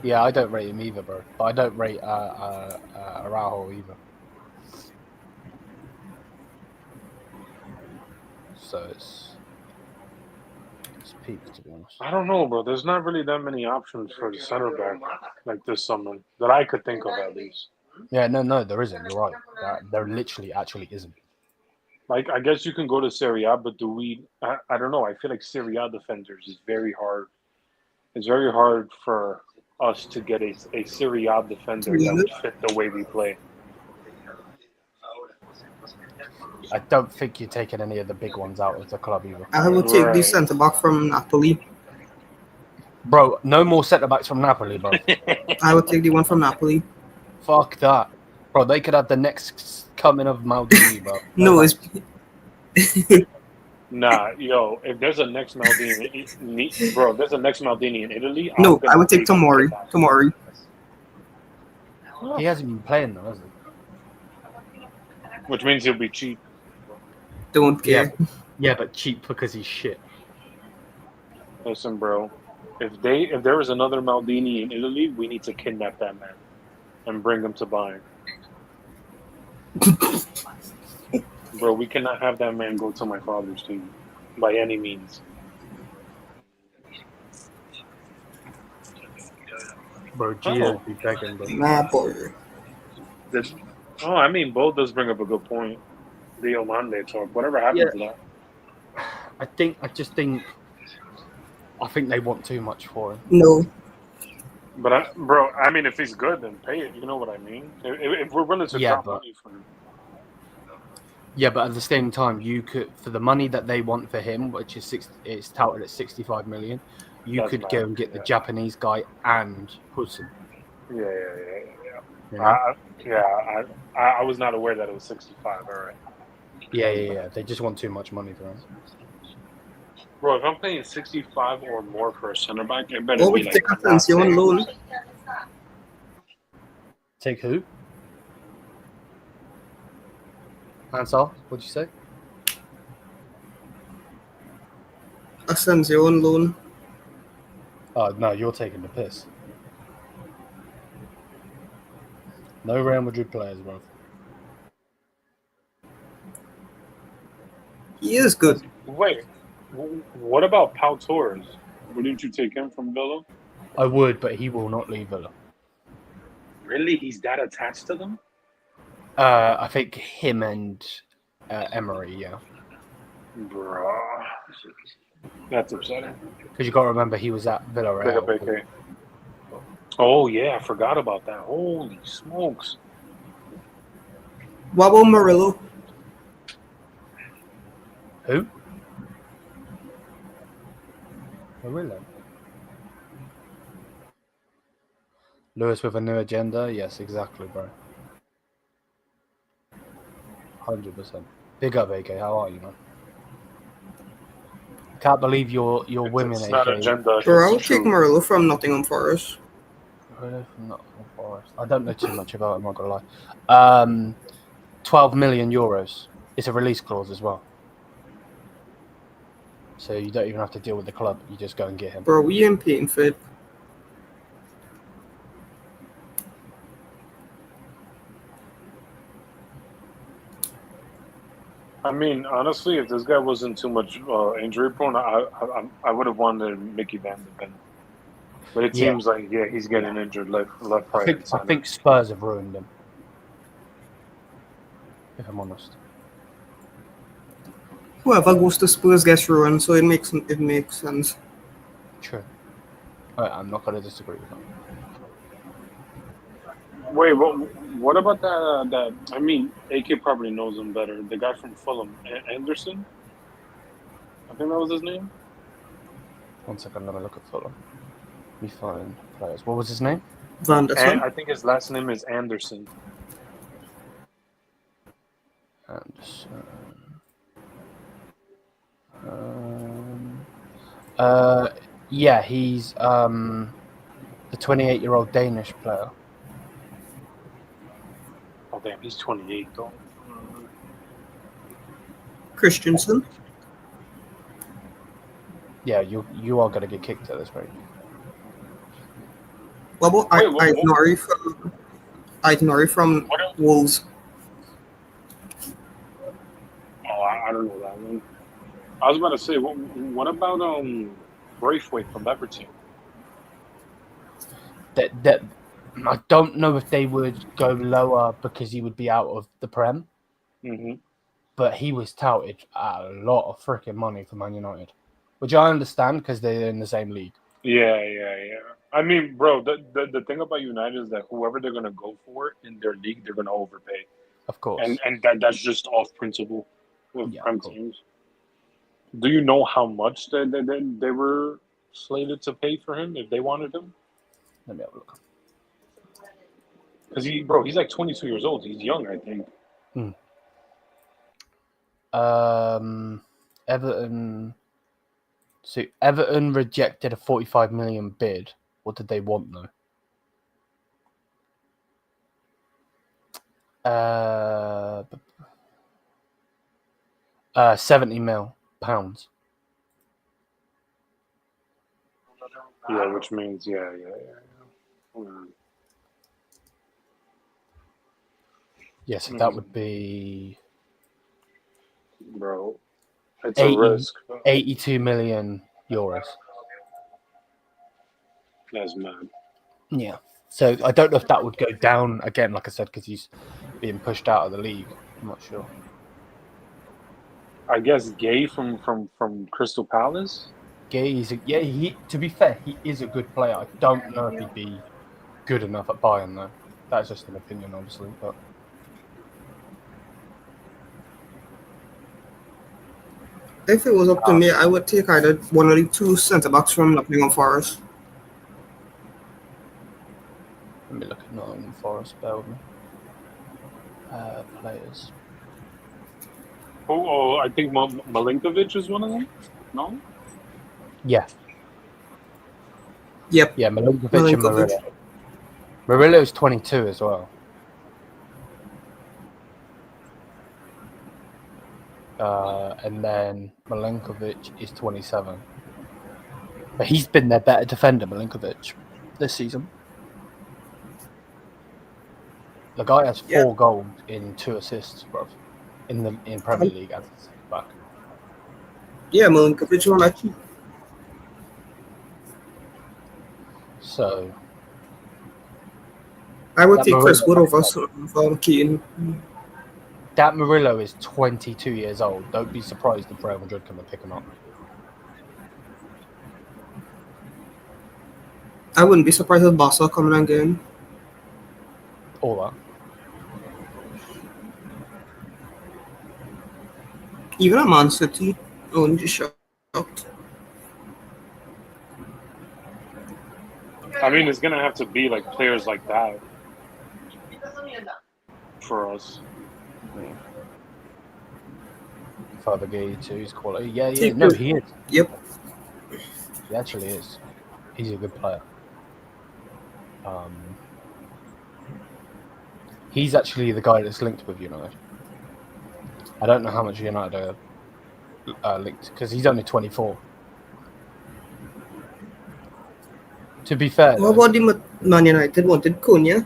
Yeah, I don't rate him either, bro. But I don't rate Araujo either. So it's peak, to be honest. I don't know, bro. There's not really that many options for the center back like this summer that I could think of, at least. Yeah, no, there isn't. You're right. There literally actually isn't. Like, I guess you can go to Serie A, but do we? I don't know. I feel like Serie A defenders is very hard. It's very hard for us to get a Serie A defender that would fit the way we play. I don't think you're taking any of the big ones out of the club either. I would take the centre back from Napoli. Bro, no more centre backs from Napoli, bro. I would take the one from Napoli. Fuck that. Bro, they could have the next coming of Maldini, bro. No, it's... Nah, yo, if there's a next Maldini, bro, there's a next Maldini in Italy. No, I would take Tomori. He hasn't been playing though, has he? Which means he'll be cheap. Don't care. Yeah, but cheap because he's shit. Listen, bro, if there was another Maldini in Italy, we need to kidnap that man and bring him to Bayern. Bro, we cannot have that man go to my father's team by any means. Bro, Gio's be begging, bro. Nah, boy. I mean, Bo does bring up a good point. The Omande talk. Whatever happens to that. I think they want too much for him. No. But, bro, I mean, if he's good, then pay it. You know what I mean? If we're willing to drop money for him. Yeah, but at the same time, you could, for the money that they want for him, which is it's touted at 65 million, you could go and get the Japanese guy and Hudson. Yeah. You know? I was not aware that it was 65. All right. Yeah. They just want too much money for him. Bro, if I'm paying 65 or more for a center back, it better we be like. take Asensio on loan. Take who? Ansar, what'd you say? Asensio on loan. Oh, no, you're taking the piss. No Real Madrid players, bro. He is good. Wait, what about Pau Torres? Wouldn't you take him from Villa? I would, but he will not leave Villa. Really? He's that attached to them? I think him and Emery, yeah. Bro. That's upsetting. Because you got to remember he was at Villarreal. Oh, yeah, I forgot about that. Holy smokes. What about Murillo? Who? Murillo. Lewis with a new agenda? Yes, exactly, bro. 100%. Big up, AK. How are you, man? Can't believe you're women, It's AK. not agenda. Bro, I'll take Murillo from Nottingham Forest. Murillo from Nottingham Forest. I don't know too much about him, I'm not going to lie. 12 million euros. It's a release clause as well. So you don't even have to deal with the club. You just go and get him. Bro, we ain't paying for it. I mean, honestly, if this guy wasn't too much injury prone, I would have wanted Mickey Van de Ven. But it seems like he's getting injured left, right. I think Spurs have ruined him. If I'm honest. Whoever goes to Spurs gets ruined, so it makes sense. True. I'm not going to disagree with that. Wait, what about that? I mean, AK probably knows him better. The guy from Fulham, Anderson. I think that was his name. 1 second, let me look at Fulham. We find players. What was his name? Van der Sar. I think his last name is Anderson. Anderson. Yeah, he's the 28-year-old Danish player. Oh damn, he's 28 though. Christensen. Yeah, you are gonna get kicked at this rate. What about Aït-Nouri from Wolves? Oh, I don't know that one. I was about to say, what about Braithwaite from Everton? That I don't know if they would go lower because he would be out of the Prem. Mm-hmm. But he was touted at a lot of freaking money for Man United, which I understand because they're in the same league. Yeah. I mean, bro, the thing about United is that whoever they're gonna go for in their league, they're gonna overpay. Of course. And that's just off principle with Prem cool. teams. Do you know how much they were slated to pay for him if they wanted him? Let me have a look. Because he's like 22 years old. He's young, I think. Everton. So Everton rejected a 45 million bid. What did they want though? 70 mil pounds. Yeah, which means yeah. Yeah, so that would be bro. It's a 80, risk. 82 million euros. That's mad. Yeah. So I don't know if that would go down again, like I said, because he's being pushed out of the league. I'm not sure. I guess Gay from Crystal Palace. Gay, to be fair, he is a good player. I don't know if he'd be good enough at Bayern, though. That's just an opinion, obviously. But If it was up to me, I would take either one of the two centre backs from Nottingham Forest. let me look at Nottingham Forest. Bear with me. Players. Oh, I think Milinkovic is one of them. No. Yeah. Yep. Yeah, Milinkovic and Milinkovic. Murillo. Murillo's 22 as well. And then Milinkovic is 27. But he's been their better defender, Milinkovic, this season. The guy has 4 goals in 2 assists, bro, in Premier League as a back. Yeah, Milinkovic on that. So I would That take Chris Wood Murillo- over Keane. that Murillo is 22 years old. Don't be surprised if Real Madrid come and pick him up. I wouldn't be surprised if Barca coming and getting. All that. Even at Man City, I wouldn't be shocked. I mean, it's gonna have to be like players like that for us. Father Gay too, he's quality. Yeah, Take no, Wood. he is. Yep. He actually is. He's a good player. He's actually the guy that's linked with United. I don't know how much United are linked because he's only 24. To be fair, What about the Man United wanted Cunha?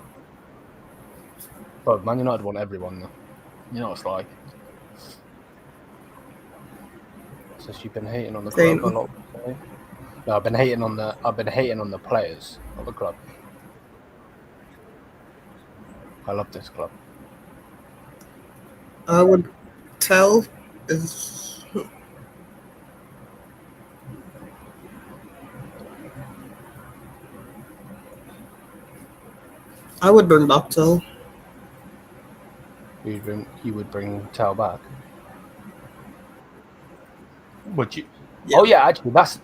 but Man United want everyone though. You know what it's like. So you've been hating on the club a lot. Okay? No, I've been hating on the players, not the club. I love this club. I would tell is I would bring back Tell. You would bring Tal back. Would you? Yeah. Oh yeah, actually, that's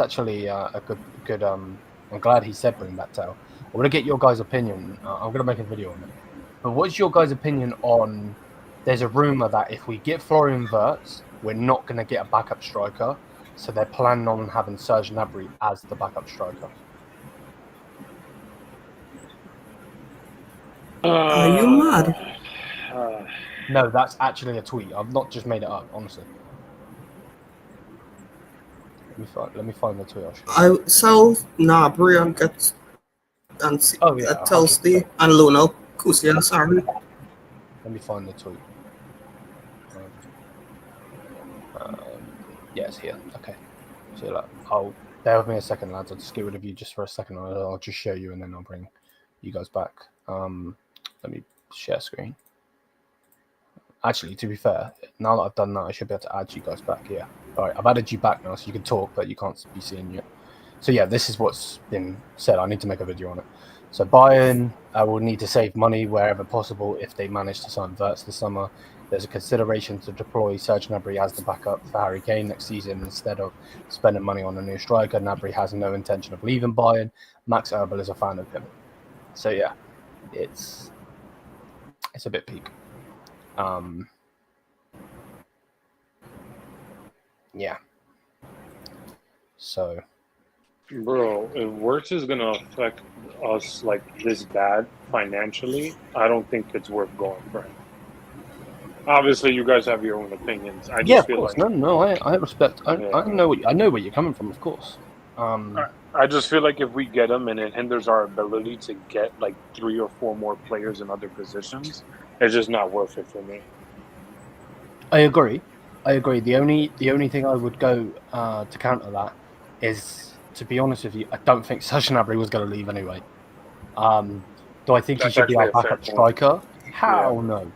actually a good. I'm glad he said bring back Tal. I want to get your guys' opinion. I'm gonna make a video on it. But what's your guys' opinion on? There's a rumor that if we get Florian Wirtz, we're not gonna get a backup striker. So they're planning on having Serge Gnabry as the backup striker. Are you mad? No, that's actually a tweet. I've not just made it up, honestly. Let me find the tweet. I would sell Gnabry and get Telsty 100%. and loan out Kusi and Sarri. Let me find the tweet. Yeah, it's here. Okay. So I'll bear with me a second, lads. I'll just get rid of you just for a second. I'll just show you, and then I'll bring you guys back. Let me share screen. Actually, to be fair, now that I've done that, I should be able to add you guys back here. All right, I've added you back now, so you can talk, but you can't be seeing you. So yeah, this is what's been said. I need to make a video on it. So Bayern will need to save money wherever possible if they manage to sign Wirtz this summer. There's a consideration to deploy Serge Gnabry as the backup for Harry Kane next season instead of spending money on a new striker. Gnabry has no intention of leaving Bayern. Max Erbel is a fan of him. So yeah, it's a bit peak. Yeah. So, Bro, if Wirtz is gonna affect us like this bad financially, I don't think it's worth going for him. Obviously, you guys have your own opinions. I just feel course. like I respect. I know where you're coming from, of course. I just feel like if we get him and it hinders our ability to get like 3 or 4 more players in other positions, it's just not worth it for me. I agree. The only thing I would go to counter that is, to be honest with you, I don't think Serge Gnabry was going to leave anyway. Do I think he That's should be actually our a fair backup point. striker? Hell no.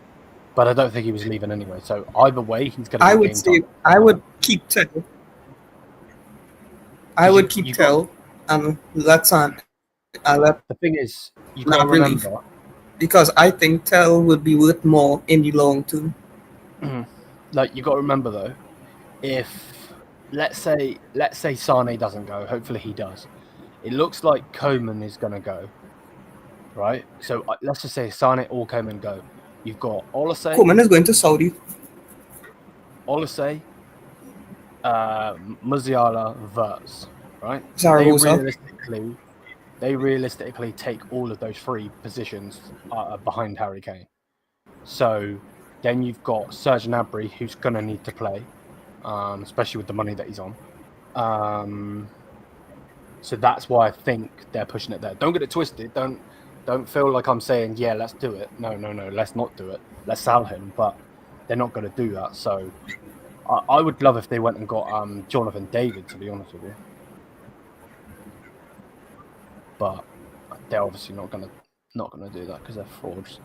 But I don't think he was leaving anyway. So either way, he's going to I get would game say time. I would keep Tell. I would keep you Tell and let let The thing is, you got to Gnabry leave. remember. Because I think Tell would be worth more in the long term. Like, you got to remember though, if let's say Sané doesn't go, hopefully he does. It looks like Coman is going to go, right? So let's just say Sané or Coman go. You've got Olise, Coman is going to Saudi. Musiala, Wirtz, right? Zaragoza. They realistically take all of those three positions behind Harry Kane. So then you've got Serge Gnabry, who's going to need to play, especially with the money that he's on. So that's why I think they're pushing it there. Don't get it twisted. Don't feel like I'm saying, yeah, let's do it. No, let's not do it. Let's sell him. But they're not going to do that. So I would love if they went and got Jonathan David, to be honest with you. But they're obviously not gonna do that because they're frauds.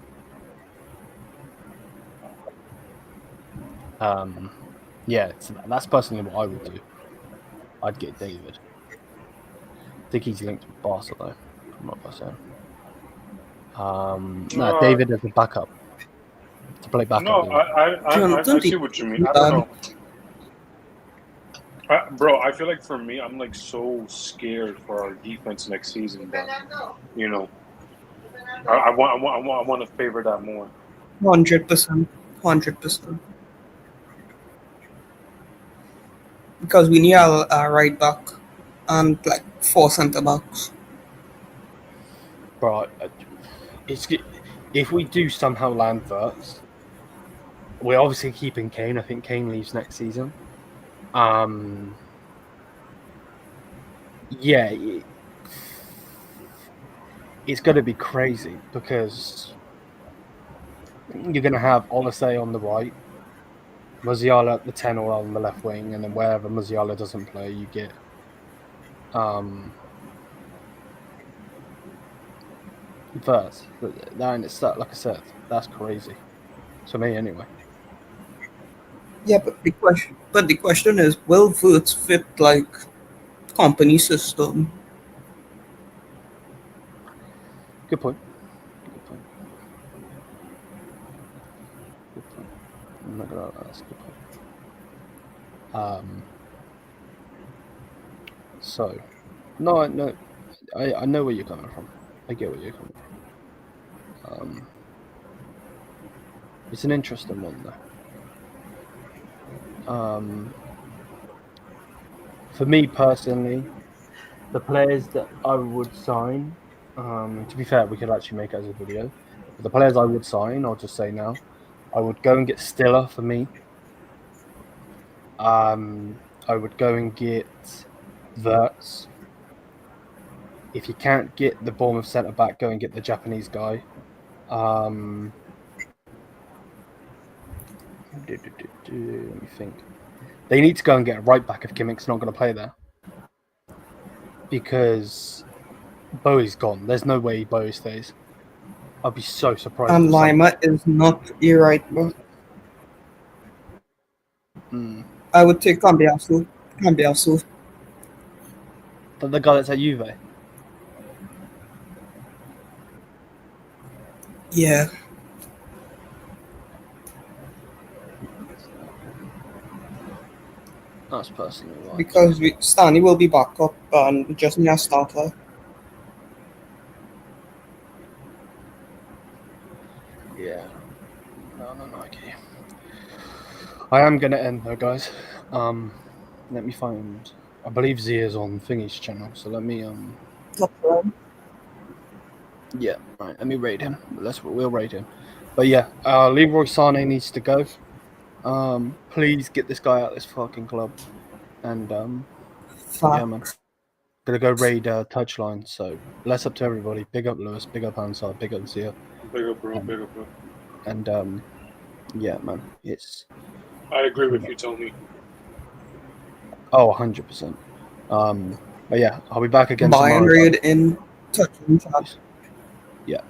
Yeah, that's personally what I would do. I'd get David. I think he's linked with Barca though. I'm not saying. No, David as a backup to play backup. No, I see what you mean. I don't know. Bro, I feel like for me, I'm like so scared for our defense next season that, you know, I want to favor that more. 100%. Because we need a right back and like 4 centre backs. Bro, if we do somehow land Wirtz, we're obviously keeping Kane. I think Kane leaves next season. Yeah, it's going to be crazy because you're going to have Olise on the right, Musiala at the 10 or on the left wing, and then wherever Musiala doesn't play, you get Wirtz. That in itself, like I said, that's crazy. To me, anyway. Yeah, but the question is, will Wirtz fit like company system? Good point. I'm not gonna ask. Good point. So, no, I know where you're coming from. I get where you're coming from. It's an interesting one though. For me personally, the players that I would sign, to be fair, we could actually make it as a video. But the players I would sign, I'll just say now, I would go and get Stiller for me. I would go and get Wirtz. If you can't get the Bournemouth centre back, go and get the Japanese guy. Let me think. They need to go and get a right back if Kimmich's not going to play there. Because Bowie's gone. There's no way Bowie stays. I'd be so surprised. And Lima is not a right back. I would take Cambiasso. The guy that's at Juve? Yeah. That's personally right. Because Stanley will be back up and we just need a starter. Yeah. No, I get you. I am going to end though, guys. Let me find... I believe Zia's on Thingy's channel, so let me... Yeah, right, let me raid him. We'll raid him. But yeah, Leroy Sané needs to go. Please get this guy out of this fucking club. And, yeah, man. Gonna go raid Touchline, so less up to everybody. Big up Lewis, big up Hansard, big up Zia. Big up, bro. And, yeah, man, it's... I agree with you, Tony. Oh, 100%. But yeah, I'll be back again Bayern tomorrow. raid in touch. Yeah.